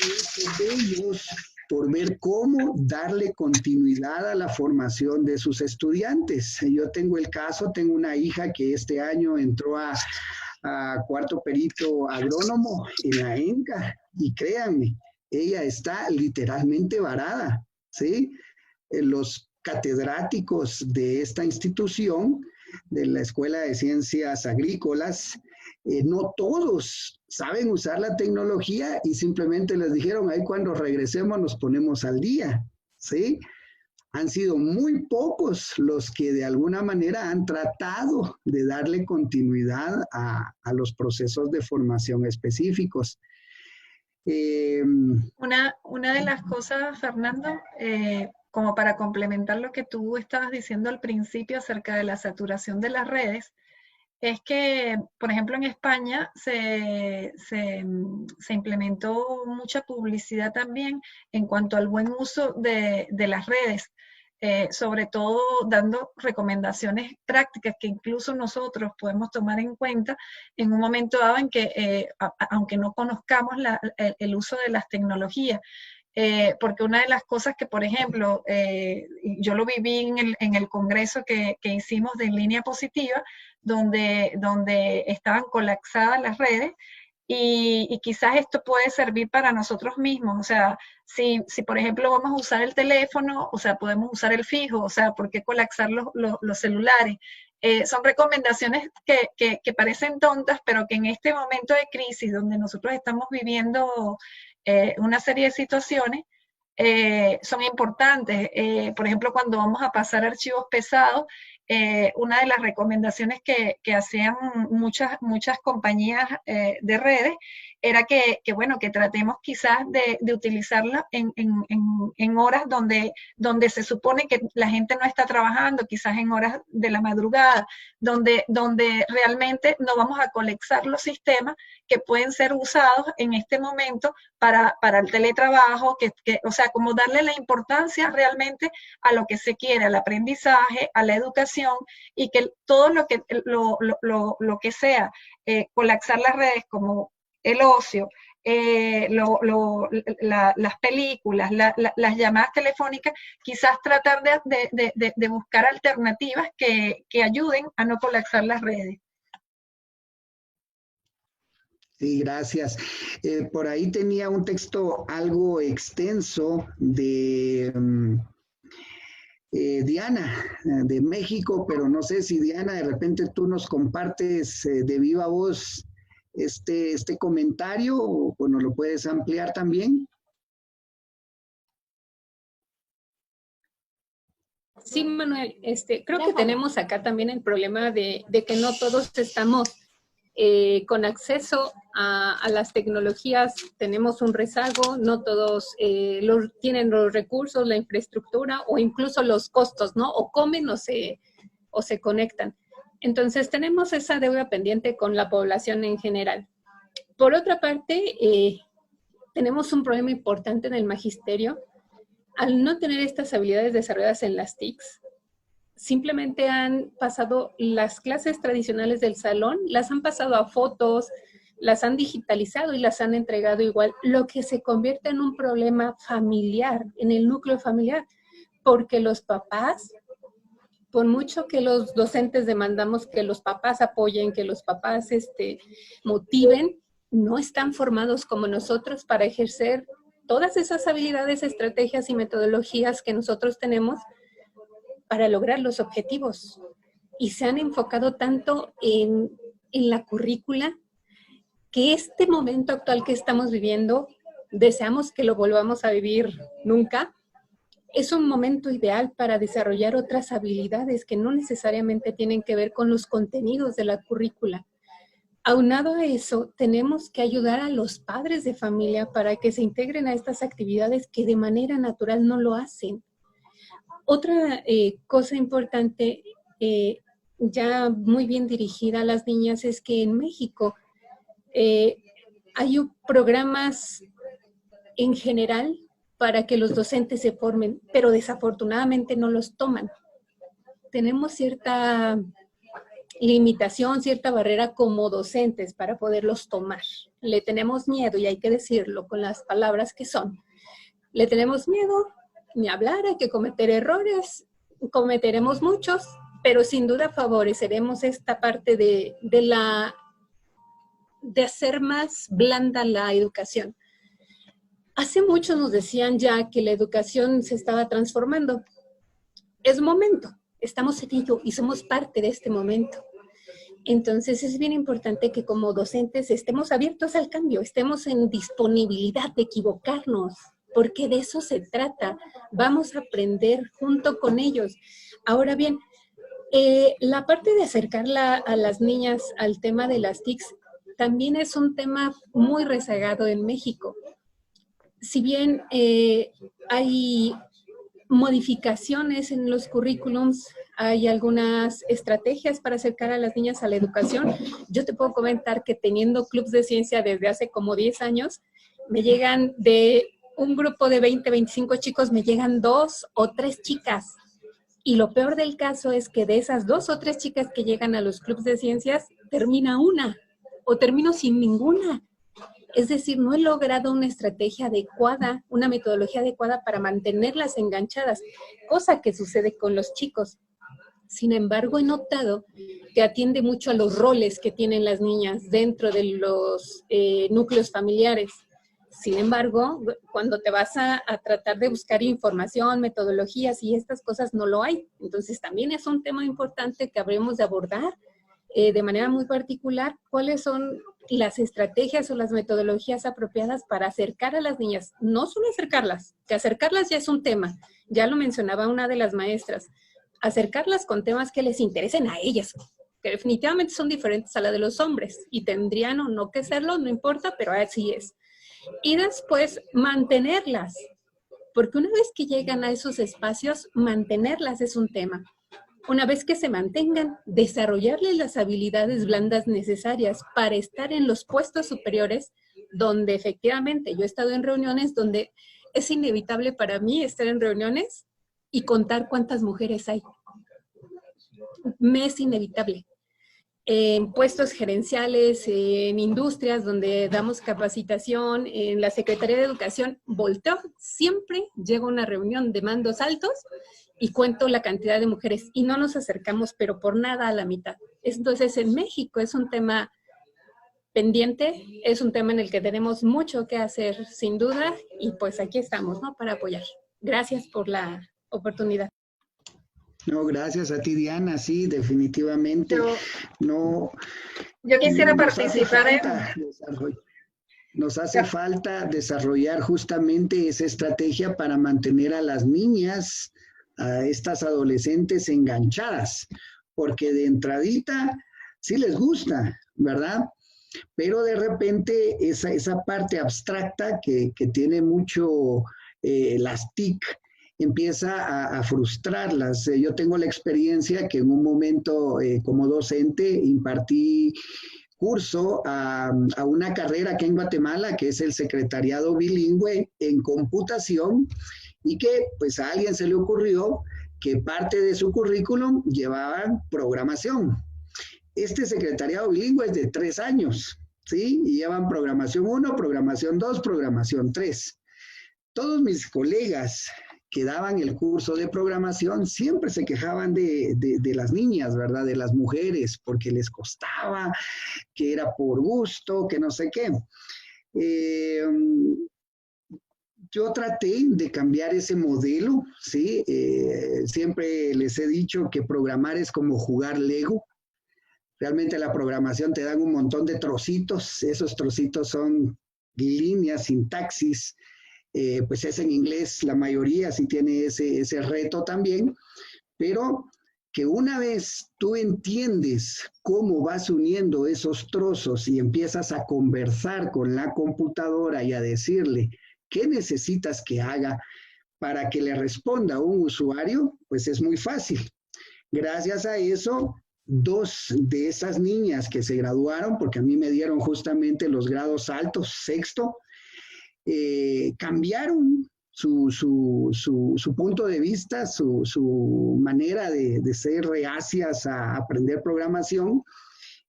y de ellos por ver cómo darle continuidad a la formación de sus estudiantes. Yo tengo el caso, tengo una hija que este año entró a cuarto perito agrónomo en la ENCA, y créanme, ella está literalmente varada, ¿sí? Los catedráticos de esta institución, de la Escuela de Ciencias Agrícolas, no todos saben usar la tecnología y simplemente les dijeron, ahí cuando regresemos nos ponemos al día, ¿sí? Han sido muy pocos los que de alguna manera han tratado de darle continuidad a los procesos de formación específicos. Una de las cosas, Fernando, como para complementar lo que tú estabas diciendo al principio acerca de la saturación de las redes, es que, por ejemplo, en España se implementó mucha publicidad también en cuanto al buen uso de las redes, sobre todo dando recomendaciones prácticas que incluso nosotros podemos tomar en cuenta en un momento dado en que, aunque no conozcamos el uso de las tecnologías. porque una de las cosas que, por ejemplo, yo lo viví en el congreso que hicimos de En Línea Positiva, donde estaban colapsadas las redes, y quizás esto puede servir para nosotros mismos. O sea, si por ejemplo vamos a usar el teléfono, o sea, podemos usar el fijo, o sea, ¿por qué colapsar los celulares? Son recomendaciones que parecen tontas, pero que en este momento de crisis, donde nosotros estamos viviendo una serie de situaciones, son importantes. Por ejemplo, cuando vamos a pasar archivos pesados, una de las recomendaciones que hacían muchas compañías de redes era que tratemos quizás de utilizarla en horas donde se supone que la gente no está trabajando, quizás en horas de la madrugada, donde realmente no vamos a colapsar los sistemas que pueden ser usados en este momento para el teletrabajo, o sea, como darle la importancia realmente a lo que se quiere, al aprendizaje, a la educación, y que todo lo que sea colapsar las redes, como el ocio, las películas, las llamadas telefónicas, quizás tratar de buscar alternativas que ayuden a no colapsar las redes. Sí, gracias. Por ahí tenía un texto algo extenso de Diana, de México, pero no sé si Diana, de repente tú nos compartes de viva voz este comentario, o nos lo puedes ampliar también. Sí, Manuel, creo que tenemos acá también el problema de que no todos estamos con acceso a las tecnologías, tenemos un rezago, no todos tienen los recursos, la infraestructura o incluso los costos, ¿no? O comen o se conectan. Entonces tenemos esa deuda pendiente con la población en general. Por otra parte, tenemos un problema importante en el magisterio. Al no tener estas habilidades desarrolladas en las TICs, simplemente han pasado las clases tradicionales del salón, las han pasado a fotos, las han digitalizado y las han entregado igual, lo que se convierte en un problema familiar, en el núcleo familiar, porque los papás, por mucho que los docentes demandamos que los papás apoyen, que los papás motiven, no están formados como nosotros para ejercer todas esas habilidades, estrategias y metodologías que nosotros tenemos para lograr los objetivos. Y se han enfocado tanto en la currícula que este momento actual que estamos viviendo, deseamos que lo volvamos a vivir nunca, es un momento ideal para desarrollar otras habilidades que no necesariamente tienen que ver con los contenidos de la currícula. Aunado a eso, tenemos que ayudar a los padres de familia para que se integren a estas actividades que de manera natural no lo hacen. Otra cosa importante, ya muy bien dirigida a las niñas, es que en México hay programas en general para que los docentes se formen, pero desafortunadamente no los toman. Tenemos cierta limitación, cierta barrera como docentes para poderlos tomar. Le tenemos miedo, y hay que decirlo con las palabras que son. Le tenemos miedo, ni hablar, hay que cometer errores, cometeremos muchos, pero sin duda favoreceremos esta parte de hacer más blanda la educación. Hace mucho nos decían ya que la educación se estaba transformando. Es momento, estamos en ello y somos parte de este momento. Entonces es bien importante que como docentes estemos abiertos al cambio, estemos en disponibilidad de equivocarnos, porque de eso se trata. Vamos a aprender junto con ellos. Ahora bien, la parte de acercar a las niñas al tema de las TICs también es un tema muy rezagado en México. Si bien hay modificaciones en los currículums, hay algunas estrategias para acercar a las niñas a la educación. Yo te puedo comentar que teniendo clubs de ciencia desde hace como 10 años, me llegan de un grupo de 20, 25 chicos, me llegan 2 o 3 chicas. Y lo peor del caso es que de esas 2 o 3 chicas que llegan a los clubs de ciencias, termina una o termino sin ninguna. Es decir, no he logrado una estrategia adecuada, una metodología adecuada para mantenerlas enganchadas, cosa que sucede con los chicos. Sin embargo, he notado que atiende mucho a los roles que tienen las niñas dentro de los núcleos familiares. Sin embargo, cuando te vas a tratar de buscar información, metodologías y estas cosas, no lo hay. Entonces, también es un tema importante que habremos de abordar de manera muy particular, cuáles son las estrategias o las metodologías apropiadas para acercar a las niñas. No solo acercarlas, que acercarlas ya es un tema, ya lo mencionaba una de las maestras, acercarlas con temas que les interesen a ellas, que definitivamente son diferentes a la de los hombres, y tendrían o no que serlo, no importa, pero así es. Y después mantenerlas, porque una vez que llegan a esos espacios, mantenerlas es un tema. Una vez que se mantengan, desarrollarles las habilidades blandas necesarias para estar en los puestos superiores, donde efectivamente yo he estado en reuniones donde es inevitable para mí estar en reuniones y contar cuántas mujeres hay. Me es inevitable. En puestos gerenciales, en industrias donde damos capacitación, en la Secretaría de Educación, volteo, siempre llego a una reunión de mandos altos y cuento la cantidad de mujeres y no nos acercamos, pero por nada a la mitad. Entonces, en México es un tema pendiente, es un tema en el que tenemos mucho que hacer, sin duda, y pues aquí estamos, ¿no?, para apoyar. Gracias por la oportunidad. No, gracias a ti, Diana, sí, definitivamente. Yo quisiera participar Nos hace falta desarrollar justamente esa estrategia para mantener a las niñas, a estas adolescentes enganchadas, porque de entradita sí les gusta, ¿verdad? Pero de repente esa parte abstracta que tiene mucho las TIC empieza a frustrarlas. Yo tengo la experiencia que en un momento como docente impartí curso a una carrera aquí en Guatemala, que es el secretariado bilingüe en computación, y que pues a alguien se le ocurrió que parte de su currículum llevaba programación. Este secretariado bilingüe es de 3 años, ¿sí? Y llevan programación 1, programación 2, programación 3. Todos mis colegas que daban el curso de programación siempre se quejaban de las niñas, ¿verdad? De las mujeres, porque les costaba, que era por gusto, que no sé qué. Yo traté de cambiar ese modelo, ¿sí? Siempre les he dicho que programar es como jugar Lego. Realmente la programación te dan un montón de trocitos, esos trocitos son líneas, sintaxis, pues es en inglés, la mayoría sí tiene ese reto también, pero que una vez tú entiendes cómo vas uniendo esos trozos y empiezas a conversar con la computadora y a decirle qué necesitas que haga para que le responda a un usuario, pues es muy fácil. Gracias a eso, 2 de esas niñas que se graduaron, porque a mí me dieron justamente los grados altos, sexto, cambiaron su punto de vista, su manera de ser reacias a aprender programación,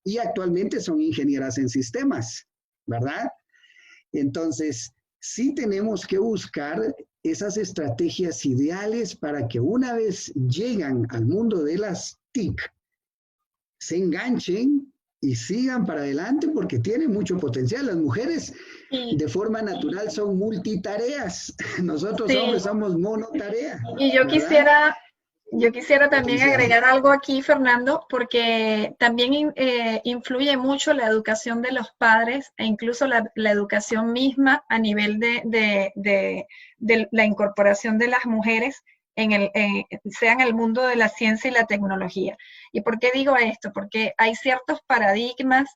y actualmente son ingenieras en sistemas, ¿verdad? Entonces, sí tenemos que buscar esas estrategias ideales para que una vez llegan al mundo de las TIC, se enganchen y sigan para adelante porque tienen mucho potencial. Las mujeres de forma natural son multitareas. Nosotros hombres somos monotarea. Y yo quisiera también agregar algo aquí, Fernando, porque también influye mucho la educación de los padres e incluso la educación misma a nivel de la incorporación de las mujeres sea en el mundo de la ciencia y la tecnología. ¿Y por qué digo esto? Porque hay ciertos paradigmas,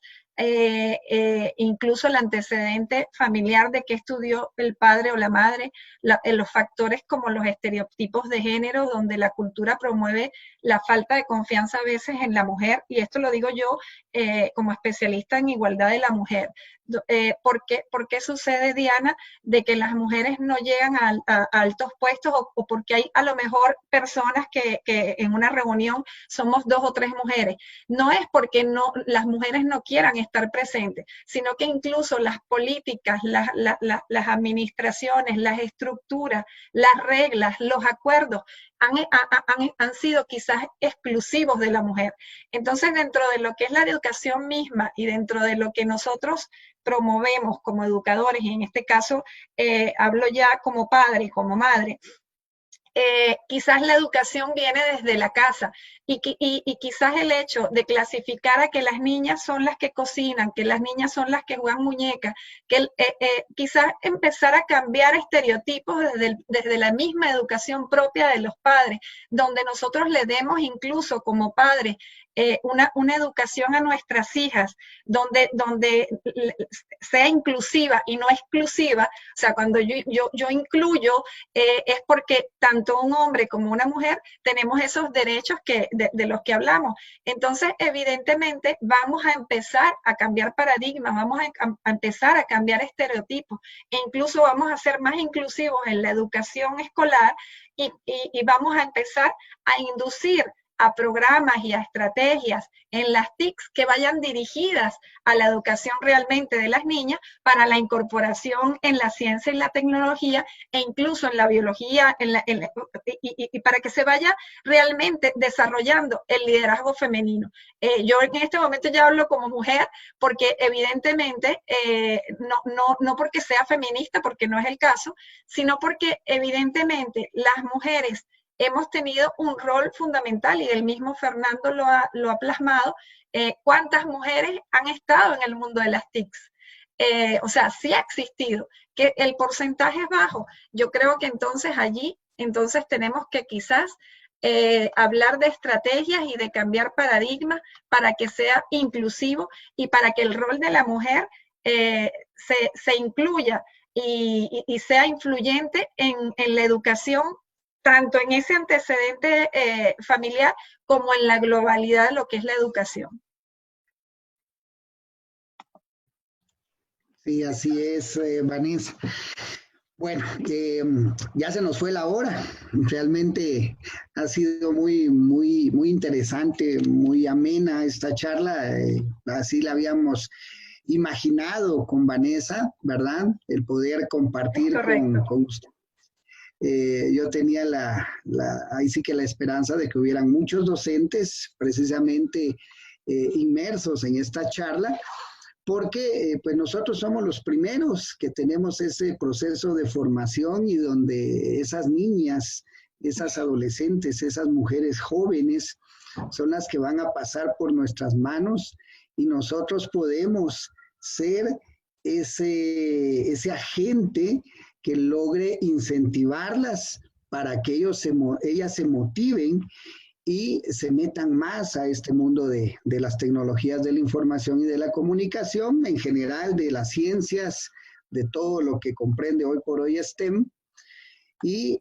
incluso el antecedente familiar de qué estudió el padre o la madre, los factores como los estereotipos de género, donde la cultura promueve la falta de confianza a veces en la mujer, y esto lo digo yo como especialista en igualdad de la mujer. ¿Por qué sucede, Diana, de que las mujeres no llegan a altos puestos o porque hay a lo mejor personas que en una reunión somos 2 o 3 mujeres? No es porque las mujeres no quieran estar presente, sino que incluso las políticas, las administraciones, las estructuras, las reglas, los acuerdos han sido quizás exclusivos de la mujer. Entonces, dentro de lo que es la educación misma y dentro de lo que nosotros promovemos como educadores, y en este caso hablo ya como padre, como madre, quizás la educación viene desde la casa y quizás el hecho de clasificar a que las niñas son las que cocinan, que las niñas son las que juegan muñecas, que quizás empezar a cambiar estereotipos desde la misma educación propia de los padres, donde nosotros le demos incluso como padres una educación a nuestras hijas, donde sea inclusiva y no exclusiva. O sea, cuando yo incluyo, es porque tanto un hombre como una mujer tenemos esos derechos de los que hablamos. Entonces, evidentemente, vamos a empezar a cambiar paradigmas, vamos a empezar a cambiar estereotipos, e incluso vamos a ser más inclusivos en la educación escolar y vamos a empezar a inducir a programas y a estrategias en las TICs que vayan dirigidas a la educación realmente de las niñas para la incorporación en la ciencia y la tecnología e incluso en la biología y para que se vaya realmente desarrollando el liderazgo femenino. Yo en este momento ya hablo como mujer porque evidentemente, no porque sea feminista, porque no es el caso, sino porque evidentemente las mujeres hemos tenido un rol fundamental y el mismo Fernando lo ha plasmado. ¿Cuántas mujeres han estado en el mundo de las TICs? O sea, sí ha existido. Que el porcentaje es bajo. Yo creo que entonces allí, tenemos que quizás hablar de estrategias y de cambiar paradigmas para que sea inclusivo y para que el rol de la mujer se incluya y sea influyente en la educación, tanto en ese antecedente familiar como en la globalidad de lo que es la educación. Sí, así es, Vanessa. Bueno, ya se nos fue la hora. Realmente ha sido muy interesante, muy amena esta charla. Así la habíamos imaginado con Vanessa, ¿verdad? El poder compartir con usted. Yo tenía ahí sí que la esperanza de que hubieran muchos docentes precisamente inmersos en esta charla, porque pues nosotros somos los primeros que tenemos ese proceso de formación y donde esas niñas, esas adolescentes, esas mujeres jóvenes son las que van a pasar por nuestras manos y nosotros podemos ser ese agente que logre incentivarlas para que ellas se motiven y se metan más a este mundo de las tecnologías de la información y de la comunicación, en general de las ciencias, de todo lo que comprende hoy por hoy STEM. Y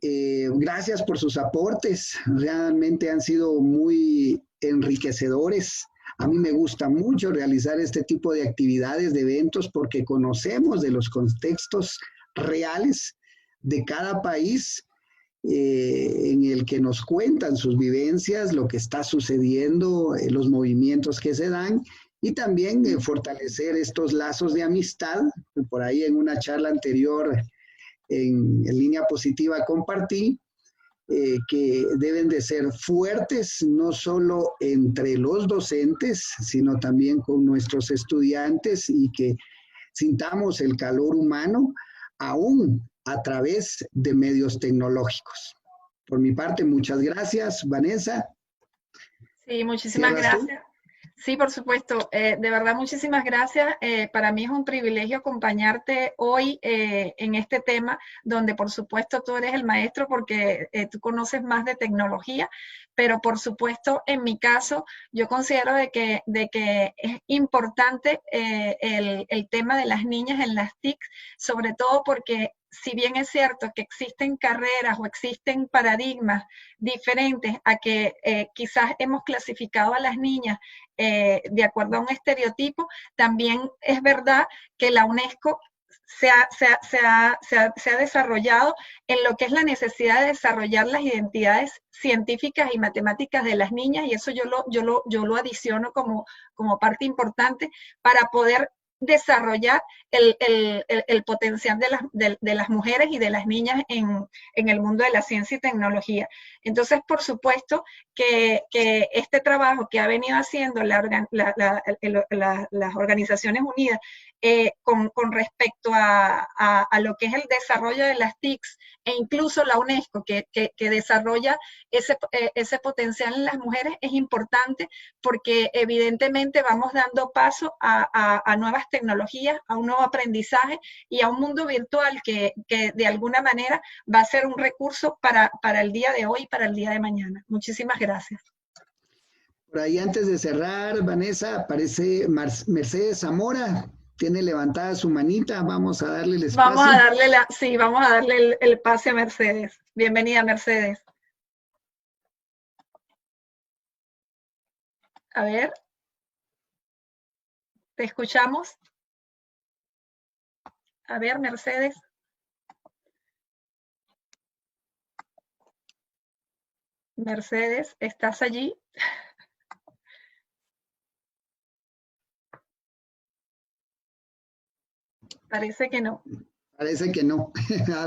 gracias por sus aportes, realmente han sido muy enriquecedores. A mí me gusta mucho realizar este tipo de actividades, de eventos, porque conocemos de los contextos reales de cada país en el que nos cuentan sus vivencias, lo que está sucediendo, los movimientos que se dan y también fortalecer estos lazos de amistad. Por ahí en una charla anterior en Línea Positiva compartí que deben de ser fuertes no solo entre los docentes, sino también con nuestros estudiantes y que sintamos el calor humano aún a través de medios tecnológicos. Por mi parte, muchas gracias, Vanessa. Sí, muchísimas gracias. Sí, por supuesto. De verdad, muchísimas gracias. Para mí es un privilegio acompañarte hoy en este tema, donde por supuesto tú eres el maestro porque tú conoces más de tecnología, pero por supuesto en mi caso yo considero de que es importante el tema de las niñas en las TIC, sobre todo porque si bien es cierto que existen carreras o existen paradigmas diferentes a que quizás hemos clasificado a las niñas de acuerdo a un estereotipo, también es verdad que la UNESCO se ha desarrollado en lo que es la necesidad de desarrollar las identidades científicas y matemáticas de las niñas, y eso yo lo adiciono como parte importante para poder desarrollar el potencial de las mujeres y de las niñas en el mundo de la ciencia y tecnología. Entonces, por supuesto que este trabajo que ha venido haciendo las Organizaciones Unidas con respecto a lo que es el desarrollo de las TICs, e incluso la UNESCO que desarrolla ese potencial en las mujeres, es importante porque evidentemente vamos dando paso a nuevas tecnologías, a un nuevo aprendizaje y a un mundo virtual que de alguna manera va a ser un recurso para el día de hoy y para el día de mañana. Muchísimas gracias. Por ahí, antes de cerrar, Vanessa, aparece Mercedes Zamora. Tiene levantada su manita, vamos a darle el espacio. Vamos a darle el pase a Mercedes. Bienvenida, Mercedes. A ver. ¿Te escuchamos? A ver, Mercedes. Mercedes, ¿estás allí? Parece que no. Parece que no.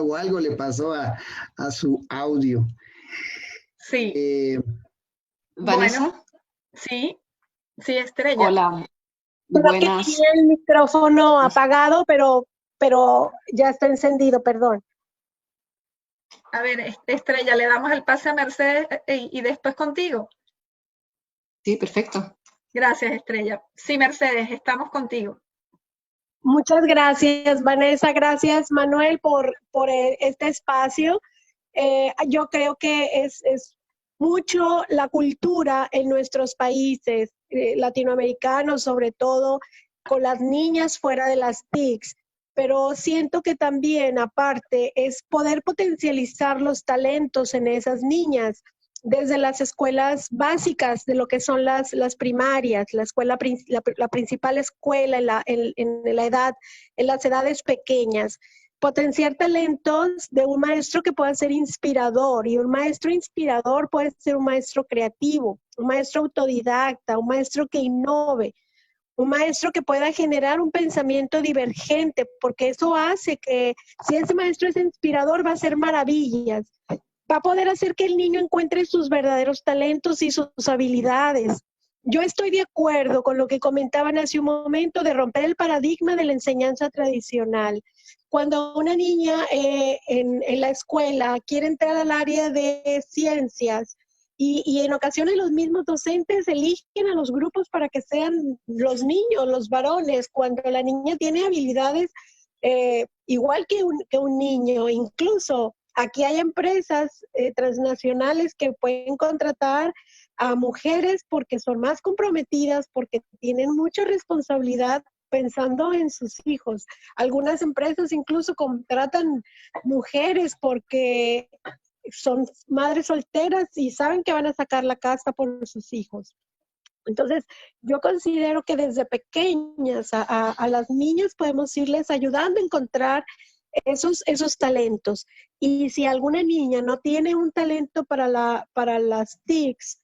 O algo le pasó a su audio. Sí. ¿Vanessa? Bueno, sí, Estrella. Hola, buenas. Aquí el micrófono apagado, pero ya está encendido, perdón. A ver, Estrella, le damos el pase a Mercedes y después contigo. Sí, perfecto. Gracias, Estrella. Sí, Mercedes, estamos contigo. Muchas gracias, Vanessa. Gracias, Manuel, por este espacio. Yo creo que es mucho la cultura en nuestros países latinoamericanos, sobre todo con las niñas fuera de las TICs, pero siento que también, aparte, es poder potencializar los talentos en esas niñas desde las escuelas básicas de lo que son las primarias, la principal escuela en las edades pequeñas. Potenciar talentos de un maestro que pueda ser inspirador, y un maestro inspirador puede ser un maestro creativo, un maestro autodidacta, un maestro que innove, un maestro que pueda generar un pensamiento divergente, porque eso hace que si ese maestro es inspirador va a hacer maravillas, va a poder hacer que el niño encuentre sus verdaderos talentos y sus habilidades. Yo estoy de acuerdo con lo que comentaban hace un momento de romper el paradigma de la enseñanza tradicional. Cuando una niña en la escuela quiere entrar al área de ciencias y en ocasiones los mismos docentes eligen a los grupos para que sean los niños, los varones, cuando la niña tiene habilidades igual que un niño. Incluso aquí hay empresas transnacionales que pueden contratar a mujeres porque son más comprometidas, porque tienen mucha responsabilidad pensando en sus hijos. Algunas empresas incluso contratan mujeres porque son madres solteras y saben que van a sacar la casa por sus hijos. Entonces, yo considero que desde pequeñas a las niñas podemos irles ayudando a encontrar esos talentos. Y si alguna niña no tiene un talento para las TICs,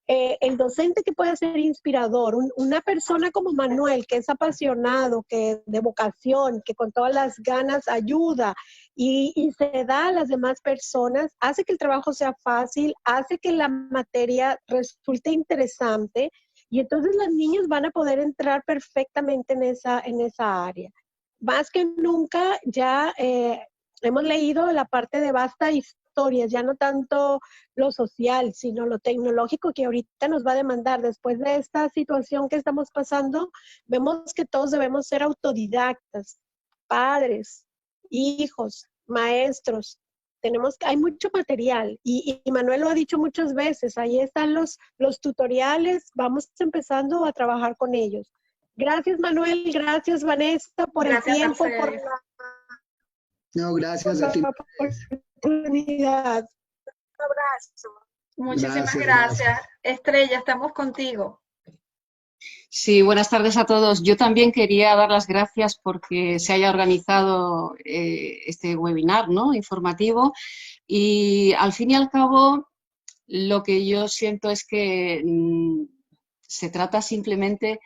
el docente que pueda ser inspirador, una persona como Manuel, que es apasionado, que de vocación, que con todas las ganas ayuda y se da a las demás personas, hace que el trabajo sea fácil, hace que la materia resulte interesante, y entonces las niñas van a poder entrar perfectamente en esa área. Más que nunca ya hemos leído la parte de vasta historias, ya no tanto lo social, sino lo tecnológico que ahorita nos va a demandar. Después de esta situación que estamos pasando, vemos que todos debemos ser autodidactas, padres, hijos, maestros. Hay mucho material y Manuel lo ha dicho muchas veces, ahí están los tutoriales, vamos empezando a trabajar con ellos. Gracias, Manuel, gracias, Vanessa, por el tiempo, por la... No, gracias a ti. Oportunidad. Un abrazo. Muchísimas gracias. Estrella, estamos contigo. Sí, buenas tardes a todos. Yo también quería dar las gracias porque se haya organizado este webinar, ¿no?, informativo. Y al fin y al cabo, lo que yo siento es que se trata simplemente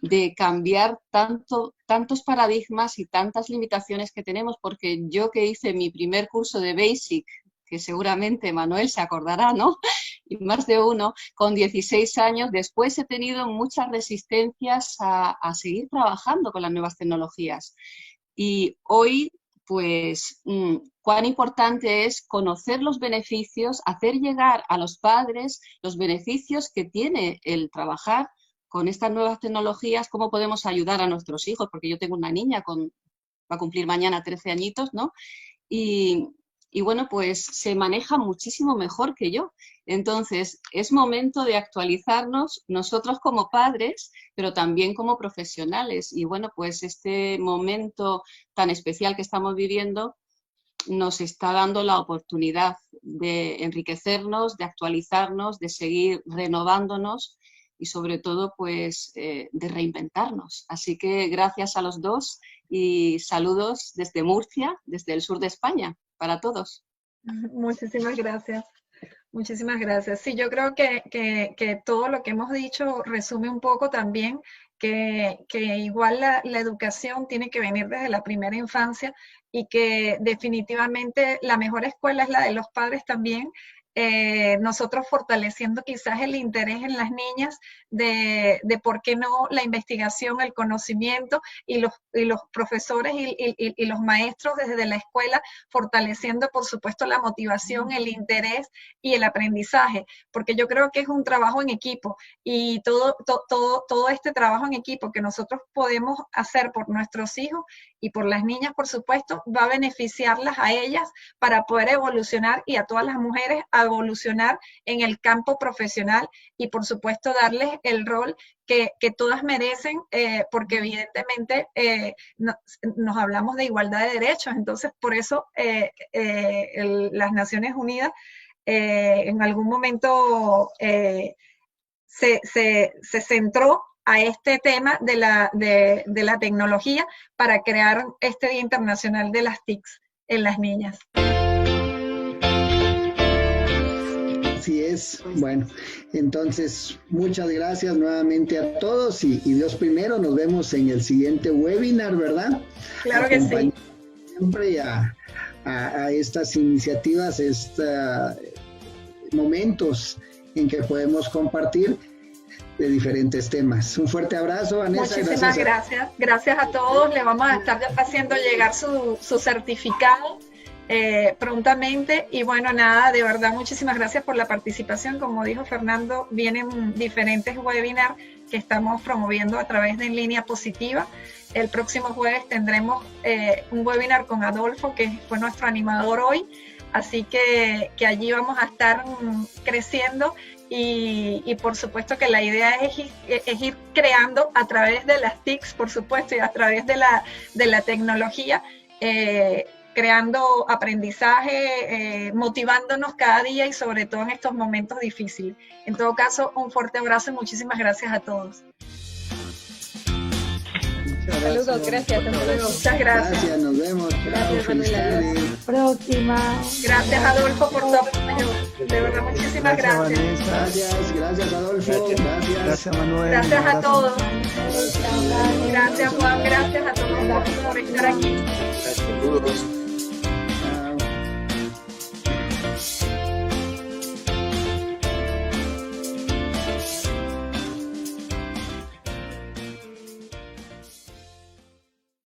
de cambiar tantos paradigmas y tantas limitaciones que tenemos, porque yo que hice mi primer curso de Basic, que seguramente Manuel se acordará, ¿no?, y más de uno, con 16 años, después he tenido muchas resistencias a seguir trabajando con las nuevas tecnologías. Y hoy, pues, cuán importante es conocer los beneficios, hacer llegar a los padres los beneficios que tiene el trabajar con estas nuevas tecnologías, cómo podemos ayudar a nuestros hijos, porque yo tengo una niña va a cumplir mañana 13 añitos, ¿no? Y bueno, pues se maneja muchísimo mejor que yo. Entonces, es momento de actualizarnos nosotros como padres, pero también como profesionales. Y bueno, pues este momento tan especial que estamos viviendo nos está dando la oportunidad de enriquecernos, de actualizarnos, de seguir renovándonos y sobre todo, pues, de reinventarnos. Así que gracias a los dos y saludos desde Murcia, desde el sur de España, para todos. Muchísimas gracias. Muchísimas gracias. Sí, yo creo que todo lo que hemos dicho resume un poco también que igual la educación tiene que venir desde la primera infancia y que definitivamente la mejor escuela es la de los padres también. Nosotros fortaleciendo quizás el interés en las niñas de por qué no la investigación, el conocimiento y los profesores y los maestros desde la escuela fortaleciendo por supuesto la motivación, el interés y el aprendizaje, porque yo creo que es un trabajo en equipo y todo este trabajo en equipo que nosotros podemos hacer por nuestros hijos y por las niñas, por supuesto, va a beneficiarlas a ellas para poder evolucionar y a todas las mujeres a evolucionar en el campo profesional y, por supuesto, darles el rol que todas merecen, porque evidentemente nos hablamos de igualdad de derechos. Entonces, por eso las Naciones Unidas en algún momento se centró a este tema de la tecnología para crear este Día Internacional de las TICs en las niñas. Así es. Bueno, entonces muchas gracias nuevamente a todos y Dios primero, nos vemos en el siguiente webinar, ¿verdad? Claro que sí. Siempre a estas iniciativas, momentos en que podemos compartir de diferentes temas. Un fuerte abrazo, Vanessa. Muchísimas gracias. Gracias a todos. Le vamos a estar haciendo llegar su certificado prontamente. Y bueno, nada, de verdad, muchísimas gracias por la participación. Como dijo Fernando, vienen diferentes webinars que estamos promoviendo a través de En Línea Positiva. El próximo jueves tendremos un webinar con Adolfo, que fue nuestro animador hoy. Así que allí vamos a estar creciendo y por supuesto que la idea es ir creando a través de las TICs, por supuesto, y a través de la tecnología, creando aprendizaje, motivándonos cada día y sobre todo en estos momentos difíciles. En todo caso, un fuerte abrazo y muchísimas gracias a todos. Saludos, gracias. Hasta luego. Muchas gracias. Gracias, nos vemos. Gracias, Felicidades. Próxima. Gracias, Adolfo, por tu apoyo. De verdad, muchísimas gracias. Gracias, Adolfo. Gracias, Manuel. Gracias a todos. Gracias, Juan. Gracias a todos por estar aquí. Saludos.